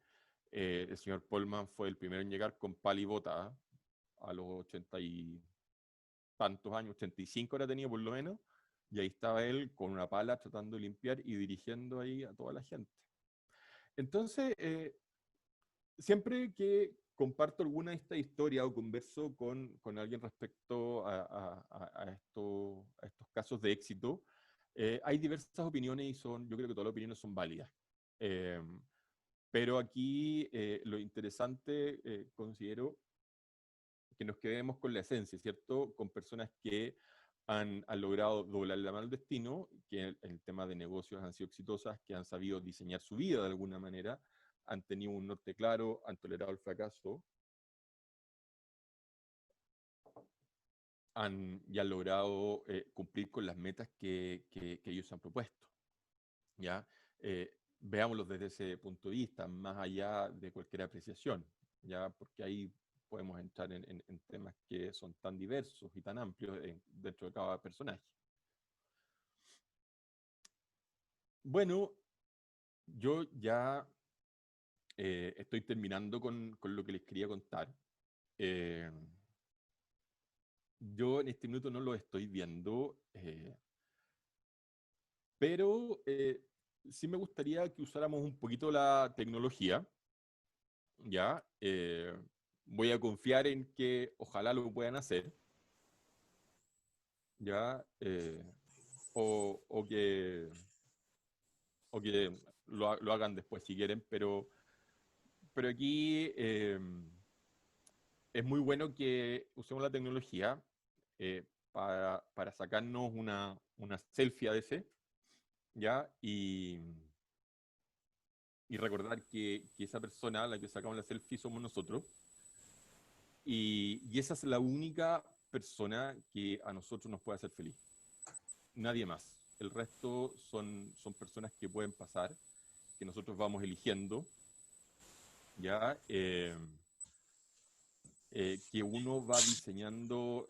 el señor Polman fue el primero en llegar con pala y bota a los 80 y tantos años, 85 era tenía por lo menos, y ahí estaba él con una pala tratando de limpiar y dirigiendo ahí a toda la gente. Entonces, siempre que comparto alguna de estas historias o converso con alguien respecto a estos casos de éxito, hay diversas opiniones y yo creo que todas las opiniones son válidas. Pero aquí lo interesante, considero, que nos quedemos con la esencia, ¿cierto? Con personas que han logrado doblar la mano al destino, que en el tema de negocios han sido exitosas, que han sabido diseñar su vida de alguna manera, han tenido un norte claro, han tolerado el fracaso, y han logrado cumplir con las metas que ellos han propuesto, ¿ya? Veámoslo desde ese punto de vista, más allá de cualquier apreciación, ¿ya? Porque ahí podemos entrar en temas que son tan diversos y tan amplios dentro de cada personaje. Bueno, yo ya estoy terminando con lo que les quería contar. Yo en este minuto no lo estoy viendo, pero sí me gustaría que usáramos un poquito la tecnología, ¿ya? Voy a confiar en que ojalá lo puedan hacer, ¿ya? O que lo hagan después si quieren, pero aquí es muy bueno que usemos la tecnología para sacarnos una selfie a veces, ¿ya? Y y recordar que esa persona, la que sacamos la selfie, somos nosotros. Y esa es la única persona que a nosotros nos puede hacer feliz. Nadie más. El resto son personas que pueden pasar, que nosotros vamos eligiendo, ¿ya? Que uno va diseñando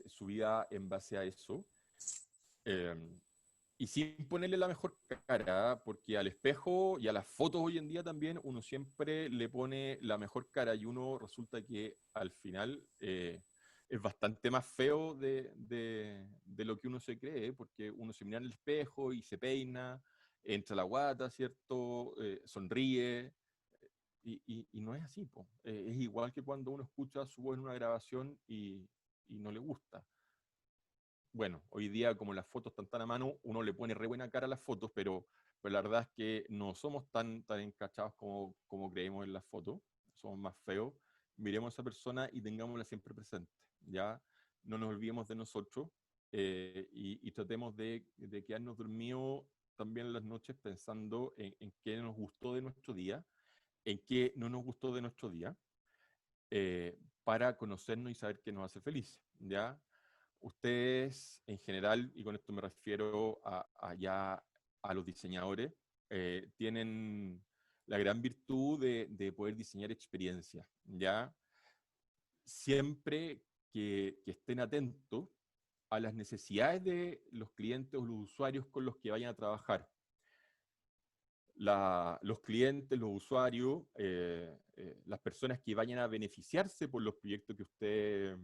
su vida en base a eso. Y sin ponerle la mejor cara, porque al espejo y a las fotos hoy en día también uno siempre le pone la mejor cara y uno resulta que al final es bastante más feo de lo que uno se cree, porque uno se mira en el espejo y se peina, entra la guata, ¿cierto? Sonríe, y no es así, po. Es igual que cuando uno escucha su voz en una grabación y no le gusta. Bueno, hoy día como las fotos están tan a mano, uno le pone re buena cara a las fotos, pero la verdad es que no somos tan encachados como creemos en las fotos, somos más feos. Miremos a esa persona y tengámosla siempre presente, ¿ya? No nos olvidemos de nosotros y tratemos de quedarnos dormidos también en las noches pensando en qué nos gustó de nuestro día, en qué no nos gustó de nuestro día, para conocernos y saber qué nos hace felices, ¿ya? Ustedes, en general, y con esto me refiero a los diseñadores, tienen la gran virtud de poder diseñar experiencias, ¿ya? Siempre que estén atentos a las necesidades de los clientes o los usuarios con los que vayan a trabajar. Los clientes, los usuarios, las personas que vayan a beneficiarse por los proyectos que ustedes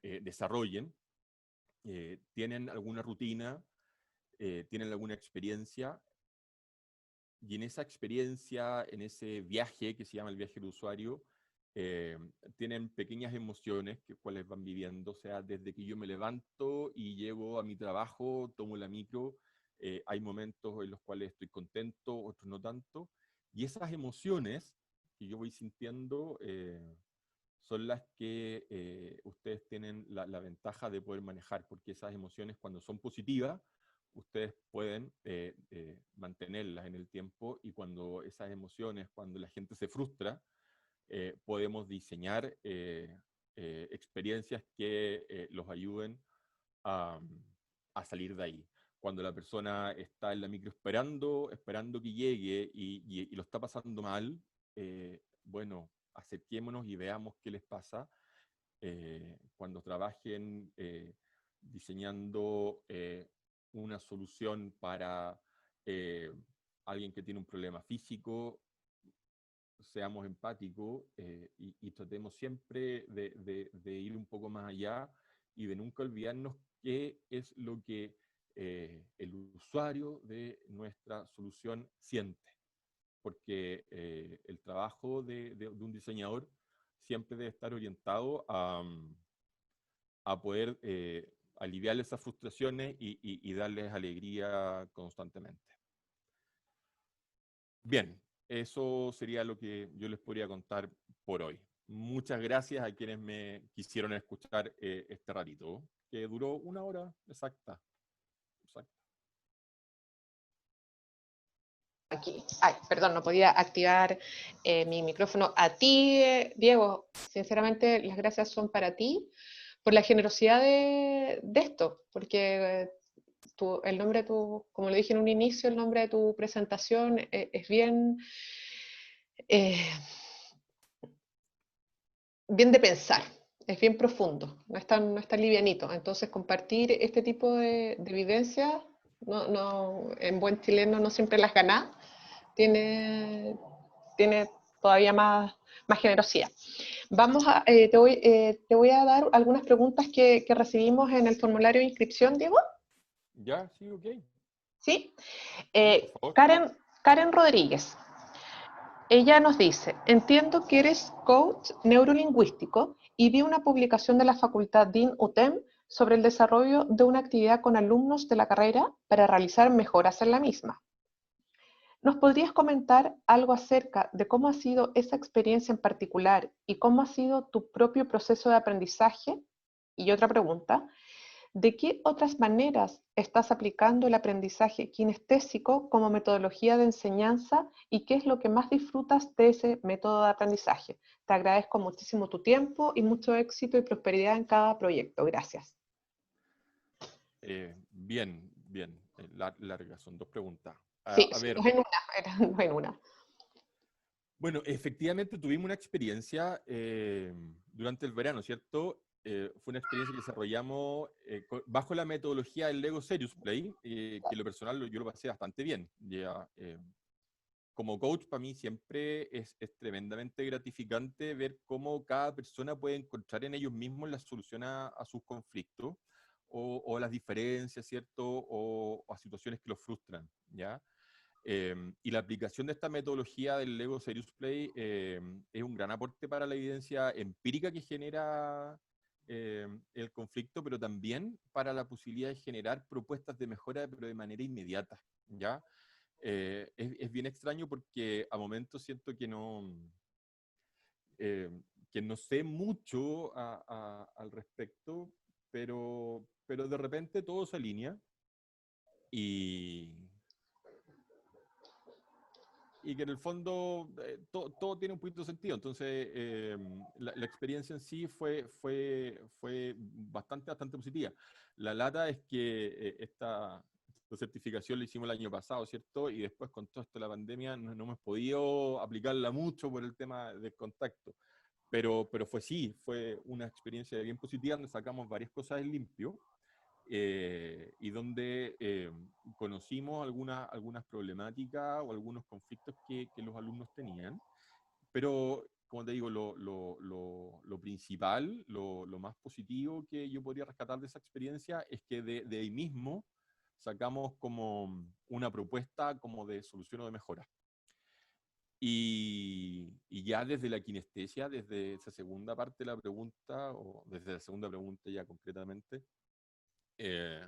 desarrollen, tienen alguna rutina, tienen alguna experiencia, y en esa experiencia, en ese viaje que se llama el viaje del usuario, tienen pequeñas emociones que cuales van viviendo, o sea, desde que yo me levanto y llego a mi trabajo, tomo la micro, hay momentos en los cuales estoy contento, otros no tanto, y esas emociones que yo voy sintiendo son las que ustedes tienen la ventaja de poder manejar, porque esas emociones cuando son positivas, ustedes pueden mantenerlas en el tiempo, y cuando esas emociones, cuando la gente se frustra, podemos diseñar experiencias que los ayuden a, a salir de ahí. Cuando la persona está en la micro esperando que llegue y lo está pasando mal, bueno, acerquémonos y veamos qué les pasa. Cuando trabajen diseñando una solución para alguien que tiene un problema físico, seamos empáticos y tratemos siempre de ir un poco más allá y de nunca olvidarnos qué es lo que el usuario de nuestra solución siente. Porque el trabajo de un diseñador siempre debe estar orientado a poder aliviar esas frustraciones y darles alegría constantemente. Bien, eso sería lo que yo les podría contar por hoy. Muchas gracias a quienes me quisieron escuchar este ratito, que duró 1 hora exacta. Aquí, ay, perdón, no podía activar mi micrófono. A ti, Diego, sinceramente las gracias son para ti por la generosidad de esto, porque el nombre de tu, como lo dije en un inicio, el nombre de tu presentación es bien, bien de pensar, es bien profundo, no es tan livianito. Entonces compartir este tipo de vivencias, en buen chileno no siempre las ganas, tiene todavía más generosidad. Te voy a dar algunas preguntas que recibimos en el formulario de inscripción, Diego. Ya, sí, ok. ¿Sí? Por favor. Karen Rodríguez. Ella nos dice, entiendo que eres coach neurolingüístico y vi una publicación de la Facultad DIN-UTEM sobre el desarrollo de una actividad con alumnos de la carrera para realizar mejoras en la misma. ¿Nos podrías comentar algo acerca de cómo ha sido esa experiencia en particular y cómo ha sido tu propio proceso de aprendizaje? Y otra pregunta, ¿De qué otras maneras estás aplicando el aprendizaje kinestésico como metodología de enseñanza y qué es lo que más disfrutas de ese método de aprendizaje? Te agradezco muchísimo tu tiempo y mucho éxito y prosperidad en cada proyecto. Gracias. Bien, bien. Largas, son dos preguntas. Sí, A sí, ver, dos en una, eran dos en una. bueno, efectivamente tuvimos una experiencia durante el verano, ¿cierto? Fue una experiencia que desarrollamos bajo la metodología del Lego Serious Play, que lo personal yo lo pasé bastante bien. Ya, como coach, para mí siempre es tremendamente gratificante ver cómo cada persona puede encontrar en ellos mismos la solución a sus conflictos o las diferencias, ¿cierto? O a situaciones que los frustran, ¿ya? Y la aplicación de esta metodología del Lego Serious Play es un gran aporte para la evidencia empírica que genera el conflicto, pero también para la posibilidad de generar propuestas de mejora, pero de manera inmediata, ¿ya? Es bien extraño porque a momentos siento eh, que no sé mucho al respecto, pero de repente todo se alinea y, y que en el fondo todo tiene un poquito de sentido. Entonces, la experiencia en sí fue bastante positiva. La lata es que esta certificación la hicimos el año pasado, ¿cierto? Y después con todo esto de la pandemia no hemos podido aplicarla mucho por el tema del contacto. Pero fue una experiencia bien positiva donde sacamos varias cosas en limpio. Y donde conocimos algunas problemáticas o algunos conflictos que los alumnos tenían, pero como te digo, lo principal, lo más positivo que yo podría rescatar de esa experiencia es que de ahí mismo sacamos como una propuesta como de solución o de mejora. Y ya desde la kinestesia, desde esa segunda parte de la pregunta, o desde la segunda pregunta ya concretamente, eh,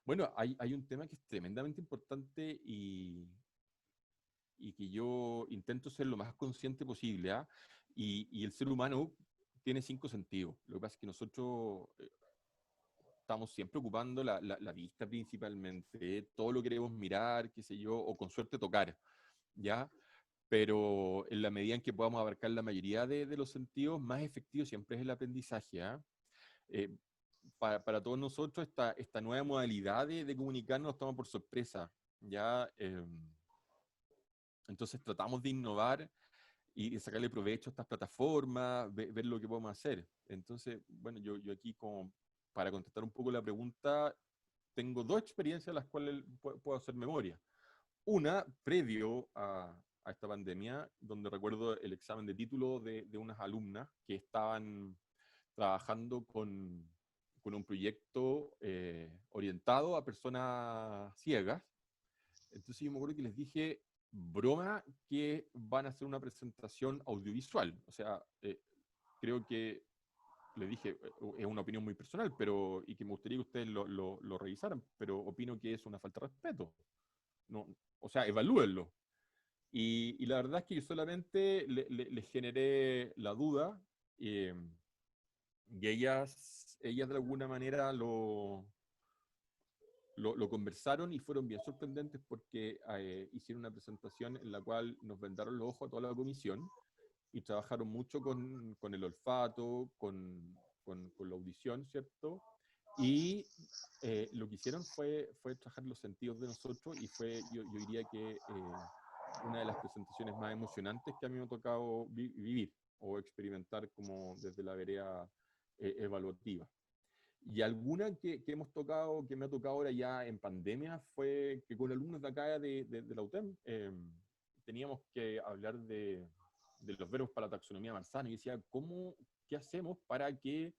bueno, hay un tema que es tremendamente importante y que yo intento ser lo más consciente posible, ¿ah? Y el ser humano tiene 5 sentidos. Lo que pasa es que nosotros estamos siempre ocupando la vista principalmente, todo lo queremos mirar, qué sé yo, o con suerte tocar, ¿ya? Pero en la medida en que podamos abarcar la mayoría de los sentidos, más efectivo siempre es el aprendizaje, ¿ah? Eh, para todos nosotros esta nueva modalidad de comunicarnos nos toma por sorpresa, ¿ya? Entonces tratamos de innovar y de sacarle provecho a estas plataformas, ver lo que podemos hacer. Entonces, bueno, yo aquí como para contestar un poco la pregunta, tengo dos experiencias a las cuales puedo hacer memoria. Una, previo a esta pandemia, donde recuerdo el examen de título de unas alumnas que estaban trabajando con un proyecto orientado a personas ciegas. Entonces yo me acuerdo que les dije, broma, que van a hacer una presentación audiovisual. O sea, creo que les dije, es una opinión muy personal, y que me gustaría que ustedes lo revisaran, pero opino que es una falta de respeto. No, o sea, evalúenlo. Y la verdad es que yo solamente les generé la duda, y ellas de alguna manera lo conversaron y fueron bien sorprendentes porque hicieron una presentación en la cual nos vendaron los ojos a toda la comisión y trabajaron mucho con el olfato, con la audición, ¿cierto? Y lo que hicieron fue trabajar los sentidos de nosotros y yo diría que una de las presentaciones más emocionantes que a mí me ha tocado vivir o experimentar como desde la vereda evaluativa. Y alguna que hemos tocado, que me ha tocado ahora ya en pandemia, fue que con alumnos de acá de la UTEM teníamos que hablar de los verbos para la taxonomía marzana y decía, ¿qué hacemos para que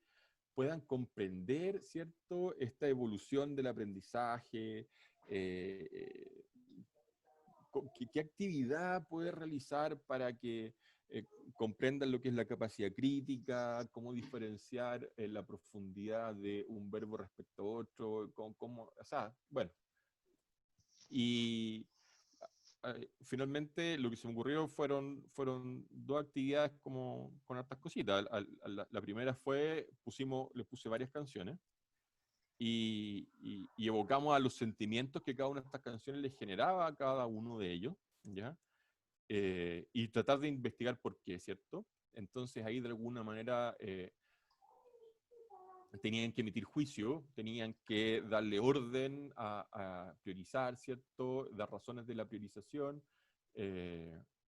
puedan comprender, ¿cierto?, esta evolución del aprendizaje? ¿Qué actividad puede realizar para que comprendan lo que es la capacidad crítica, cómo diferenciar la profundidad de un verbo respecto a otro, o sea, bueno. Y finalmente lo que se me ocurrió fueron dos actividades como con hartas cositas. La primera fue, les puse varias canciones, y evocamos a los sentimientos que cada una de estas canciones les generaba a cada uno de ellos, ¿ya? Y tratar de investigar por qué, ¿cierto? Entonces ahí de alguna manera tenían que emitir juicio, tenían que darle orden a priorizar, ¿cierto? Dar razones de la priorización,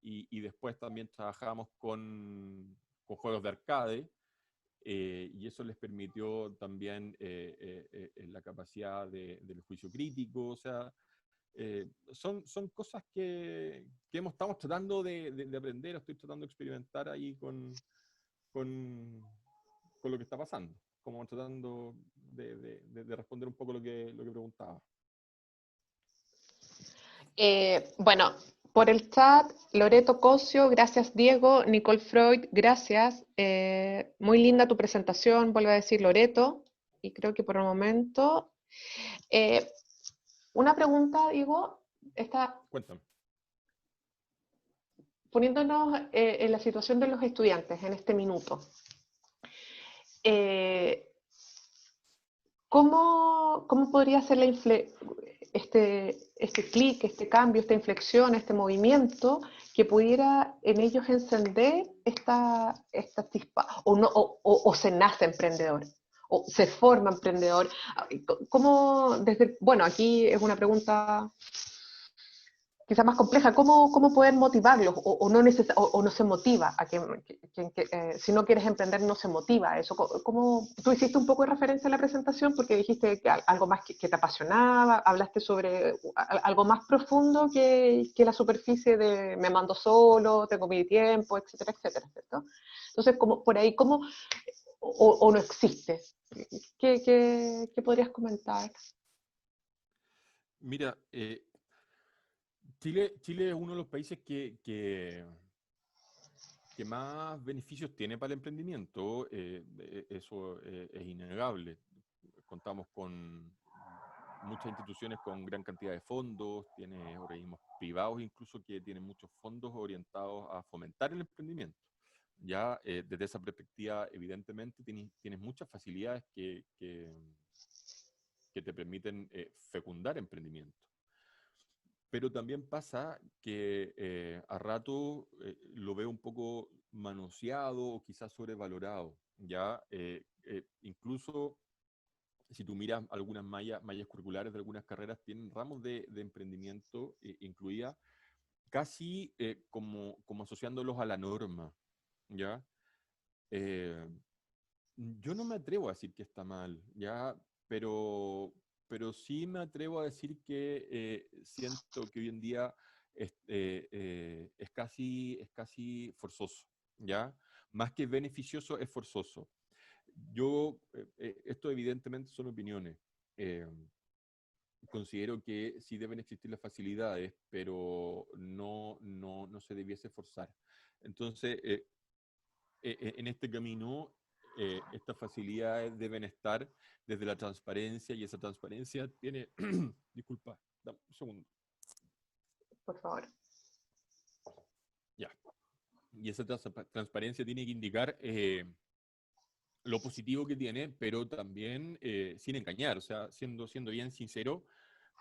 y después también trabajamos con juegos de arcade, y eso les permitió también la capacidad del juicio crítico, o sea, son cosas que estamos tratando de aprender, estoy tratando de experimentar ahí con, con lo que está pasando, como tratando de responder un poco lo que preguntaba. Bueno, por el chat, Loreto Cosio, gracias Diego, Nicole Freud, gracias. Muy linda tu presentación, vuelve a decir Loreto, y creo que por el momento... una pregunta, Diego, está Cuéntame. poniéndonos en la situación de los estudiantes en este minuto. ¿Cómo podría ser este clic, este cambio, esta inflexión, este movimiento que pudiera en ellos encender esta chispa? ¿O se nace emprendedor? ¿O se forma emprendedor? Bueno, aquí es una pregunta quizás más compleja. ¿Cómo poder motivarlos? ¿O no se motiva a si no quieres emprender, no se motiva a eso? Tú hiciste un poco de referencia en la presentación porque dijiste que algo más que te apasionaba, hablaste sobre algo más profundo que la superficie de me mando solo, tengo mi tiempo, etcétera, etcétera, ¿cierto? Entonces, por ahí, o no existe? ¿Qué podrías comentar? Mira, Chile es uno de los países que más beneficios tiene para el emprendimiento, eso es innegable. Contamos con muchas instituciones con gran cantidad de fondos, tiene organismos privados incluso que tienen muchos fondos orientados a fomentar el emprendimiento. Ya desde esa perspectiva, evidentemente, tienes muchas facilidades que te permiten fecundar emprendimiento. Pero también pasa que a rato lo veo un poco manoseado o quizás sobrevalorado, ¿ya? Incluso si tú miras algunas mallas curriculares de algunas carreras, tienen ramos de emprendimiento incluida casi como asociándolos a la norma, ¿ya? Eh, yo no me atrevo a decir que está mal, ¿ya? Pero sí me atrevo a decir que siento que hoy en día es casi forzoso, ¿ya? Más que beneficioso, es forzoso. Esto evidentemente son opiniones. Eh, Considero que sí deben existir las facilidades, pero no se debiese forzar. Entonces, en este camino, estas facilidades deben estar desde la transparencia, y esa transparencia tiene... Disculpa, dame un segundo. Por favor. Ya. Y esa transparencia tiene que indicar lo positivo que tiene, pero también sin engañar, o sea, siendo bien sincero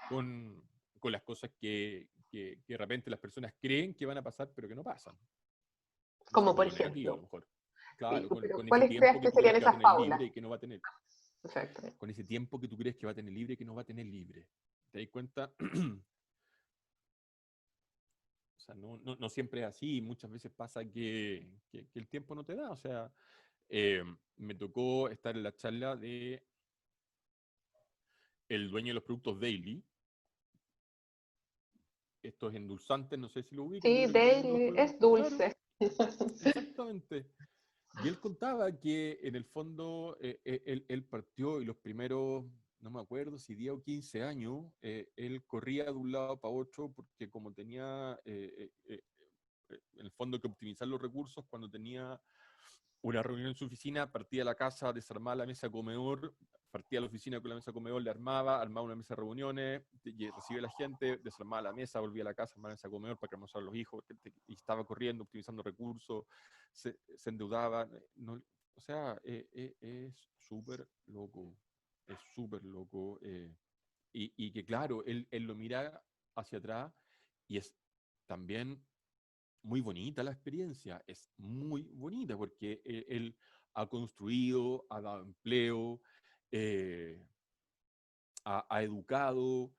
con las cosas que de repente las personas creen que van a pasar, pero que no pasan. O Como sea, con por lo negativo, a lo ejemplo. mejor. Claro, Pero con ese ¿cuáles creas tiempo que que tú crees serían que va a esas tener libre faulas? y que no va a tener. Exacto. Con ese tiempo que tú crees que va a tener libre y que no va a tener libre. ¿Te das cuenta? O sea, no siempre es así. Muchas veces pasa que el tiempo no te da. O sea, me tocó estar en la charla de el dueño de los productos Daily. Estos endulzantes, no sé si lo ubican. Yo Sí, creo que todo el mundo los Daily, conoce. es Claro, dulce. exactamente. Y él contaba que en el fondo él partió y los primeros, no me acuerdo si 10 o 15 años, él corría de un lado para otro porque como tenía en el fondo que optimizar los recursos, cuando tenía una reunión en su oficina, partía a la casa, desarmaba la mesa comedor, partía a la oficina con la mesa comedor, le armaba una mesa de reuniones, recibía a la gente, desarmaba la mesa, volvía a la casa, armaba la mesa comedor para que almorzaran los hijos, y estaba corriendo, optimizando recursos, se endeudaba, o sea, es súper loco. es súper loco. Y que claro, él lo mira hacia atrás y es también muy bonita la experiencia, es muy bonita porque él ha construido, ha dado empleo, ha educado,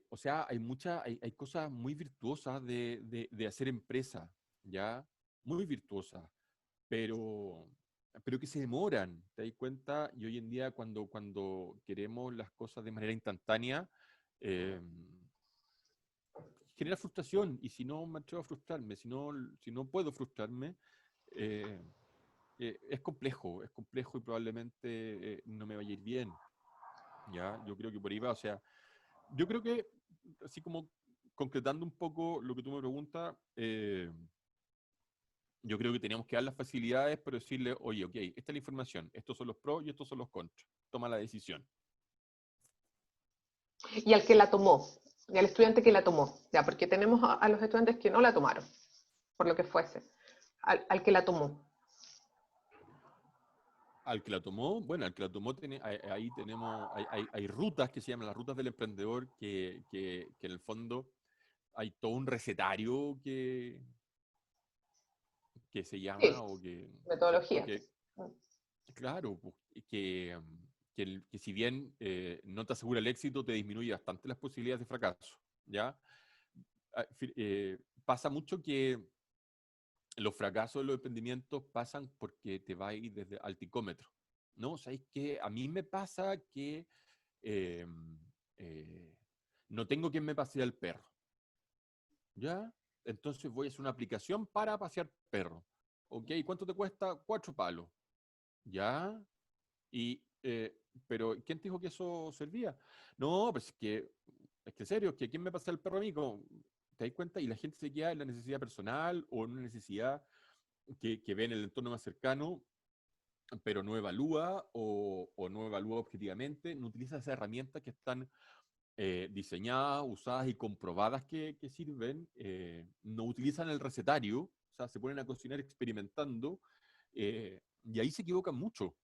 o sea, hay cosas muy virtuosas de hacer empresa, ¿ya? Muy virtuosas, pero, pero que se demoran, ¿te das cuenta? Y hoy en día cuando queremos las cosas de manera instantánea, eh, genera frustración, y si no me atrevo a frustrarme, si no puedo frustrarme, eh, es complejo y probablemente no me vaya a ir bien, ¿ya? Yo creo que por ahí va, o sea, yo creo que, así como concretando un poco lo que tú me preguntas, yo creo que teníamos que dar las facilidades, pero decirle, oye, ok, esta es la información, estos son los pros y estos son los contras, toma la decisión. Y al que la tomó, y al estudiante que la tomó, ya, porque tenemos a los estudiantes que no la tomaron, por lo que fuese, al que la tomó. Al que la tomó, bueno, al que la tomó, ahí tenemos, hay rutas que se llaman las rutas del emprendedor, que en el fondo hay todo un recetario que se llama, Sí, o que, ¿cierto? metodología. Claro, pues, que si bien no te asegura el éxito, te disminuye bastante las posibilidades de fracaso, ¿ya? Pasa mucho que los fracasos de los emprendimientos pasan porque te va a ir desde alticómetro, ¿no? O sea, es que a mí me pasa que eh, eh, no tengo quien me pasee al perro, ¿ya? Entonces voy a hacer una aplicación para pasear perro. ¿Ok? ¿Cuánto te cuesta? 4 palos. ¿Ya? Y, pero ¿quién te dijo que eso servía? No, pues es que en serio, que ¿quién me pasa el perro a mí? Como, ¿te das cuenta? Y la gente se queda en la necesidad personal o en una necesidad que ve en el entorno más cercano, pero no evalúa o no evalúa objetivamente, no utiliza esas herramientas que están diseñadas, usadas y comprobadas que sirven, no utilizan el recetario, o sea, se ponen a cocinar experimentando, y ahí se equivocan mucho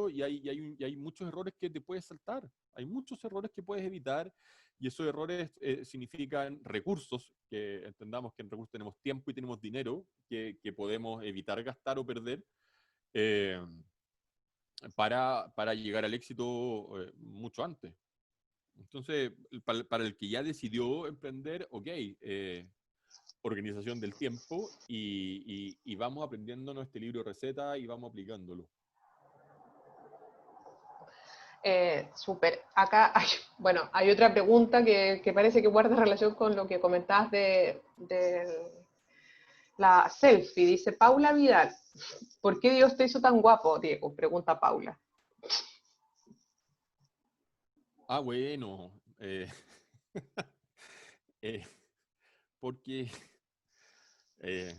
y hay muchos errores que te puedes saltar, hay muchos errores que puedes evitar, y esos errores significan recursos, que entendamos que en recursos tenemos tiempo y tenemos dinero, que podemos evitar gastar o perder, eh, para llegar al éxito mucho antes. Entonces, para el que ya decidió emprender, ok, organización del tiempo y vamos aprendiéndonos este libro de receta y vamos aplicándolo. Súper. Acá hay, bueno, hay otra pregunta que parece que guarda relación con lo que comentabas de la selfie. Dice Paula Vidal, ¿por qué Dios te hizo tan guapo, Diego? Pregunta Paula. Ah, bueno. Eh, porque... Eh,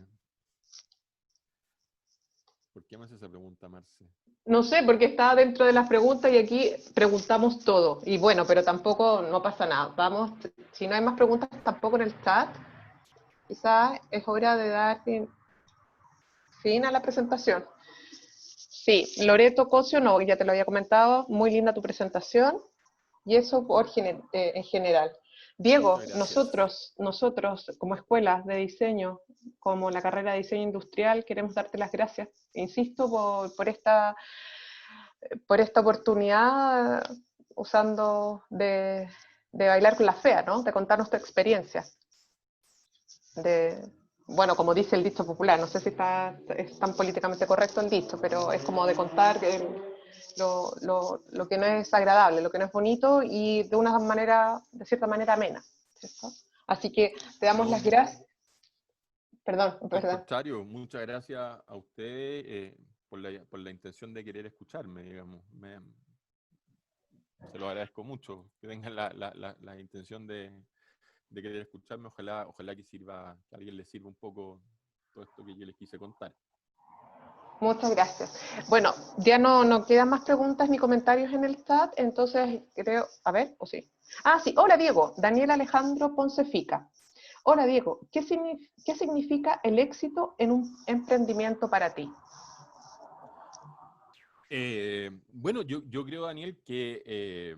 ¿por qué me hace esa pregunta, Marce? No sé, porque está dentro de las preguntas y aquí preguntamos todo. Y bueno, pero tampoco no pasa nada. Vamos, si no hay más preguntas tampoco en el chat, quizás es hora de dar fin a la presentación. Sí, Loreto Cosio, no, ya te lo había comentado, muy linda tu presentación. Y eso en general. Diego, nosotros como escuela de diseño, como la carrera de diseño industrial, queremos darte las gracias, insisto, por esta oportunidad usando de bailar con la fea, ¿no? De contarnos tu experiencia. Bueno, como dice el dicho popular, no sé si es tan políticamente correcto el dicho, pero es como de contar lo que no es agradable, lo que no es bonito y de cierta manera amena, ¿cierto? Así que te damos las gracias. Perdón. Al contrario, muchas gracias a usted por la intención de querer escucharme, digamos. Se lo agradezco mucho, que tengan la intención de querer escucharme. Ojalá que a alguien le sirva un poco todo esto que yo les quise contar. Muchas gracias. Bueno, ya no quedan más preguntas ni comentarios en el chat, entonces creo, a ver, o sí. Ah, sí, hola Diego, Daniel Alejandro Poncefica. Hola Diego, ¿qué significa el éxito en un emprendimiento para ti? Bueno, yo creo, Daniel, que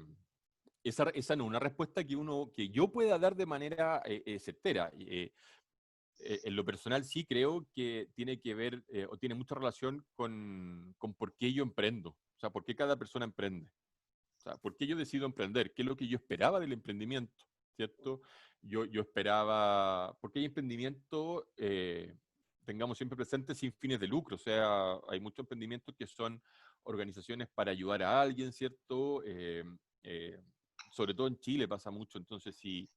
esa no es una respuesta que yo pueda dar de manera certera. En lo personal sí creo que tiene que ver o tiene mucha relación con por qué yo emprendo, o sea, por qué cada persona emprende. O sea, ¿por qué yo decido emprender? ¿Qué es lo que yo esperaba del emprendimiento? ¿Cierto? Yo esperaba, porque hay emprendimiento, tengamos siempre presente, sin fines de lucro. O sea, hay muchos emprendimientos que son organizaciones para ayudar a alguien, ¿cierto? Sobre todo en Chile pasa mucho. Entonces, si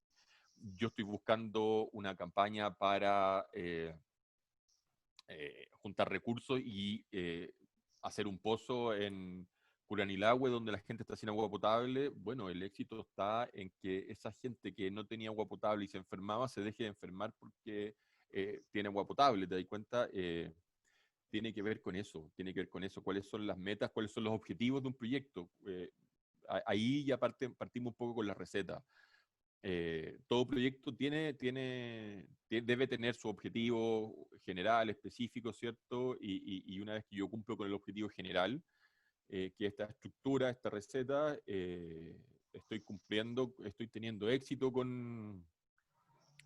yo estoy buscando una campaña para juntar recursos y hacer un pozo en Curanilahue donde la gente está sin agua potable, bueno, el éxito está en que esa gente que no tenía agua potable y se enfermaba se deje de enfermar porque tiene agua potable. ¿Te das cuenta? Tiene que ver con eso, tiene que ver con eso. ¿Cuáles son las metas? ¿Cuáles son los objetivos de un proyecto? Ahí ya partimos un poco con la receta. Todo proyecto debe tener su objetivo general, específico, ¿cierto? Y una vez que yo cumplo con el objetivo general, que esta estructura, esta receta, estoy cumpliendo, estoy teniendo éxito con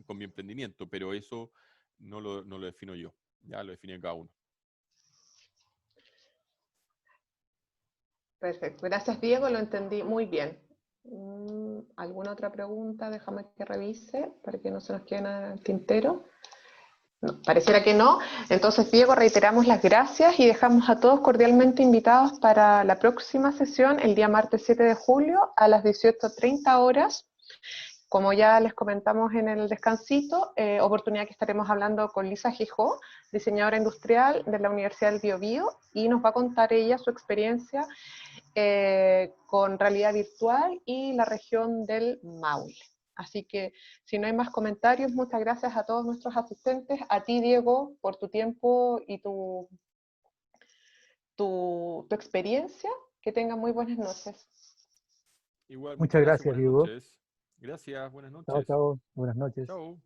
mi emprendimiento, pero eso no lo defino yo, ya lo define cada uno. Perfecto, gracias Diego, lo entendí muy bien. ¿Alguna otra pregunta? Déjame que revise para que no se nos quede nada en el tintero. No, pareciera que no. Entonces, Diego, reiteramos las gracias y dejamos a todos cordialmente invitados para la próxima sesión, el día martes 7 de julio a las 18:30 horas. Como ya les comentamos en el descansito, oportunidad que estaremos hablando con Lisa Gijó, diseñadora industrial de la Universidad del Biobío, y nos va a contar ella su experiencia con realidad virtual y la región del Maule. Así que, si no hay más comentarios, muchas gracias a todos nuestros asistentes, a ti, Diego, por tu tiempo y tu experiencia. Que tengan muy buenas noches. Igual, Muchas gracias, buenas Diego. noches. Gracias, buenas Chao, noches. chao. Buenas noches. Chao.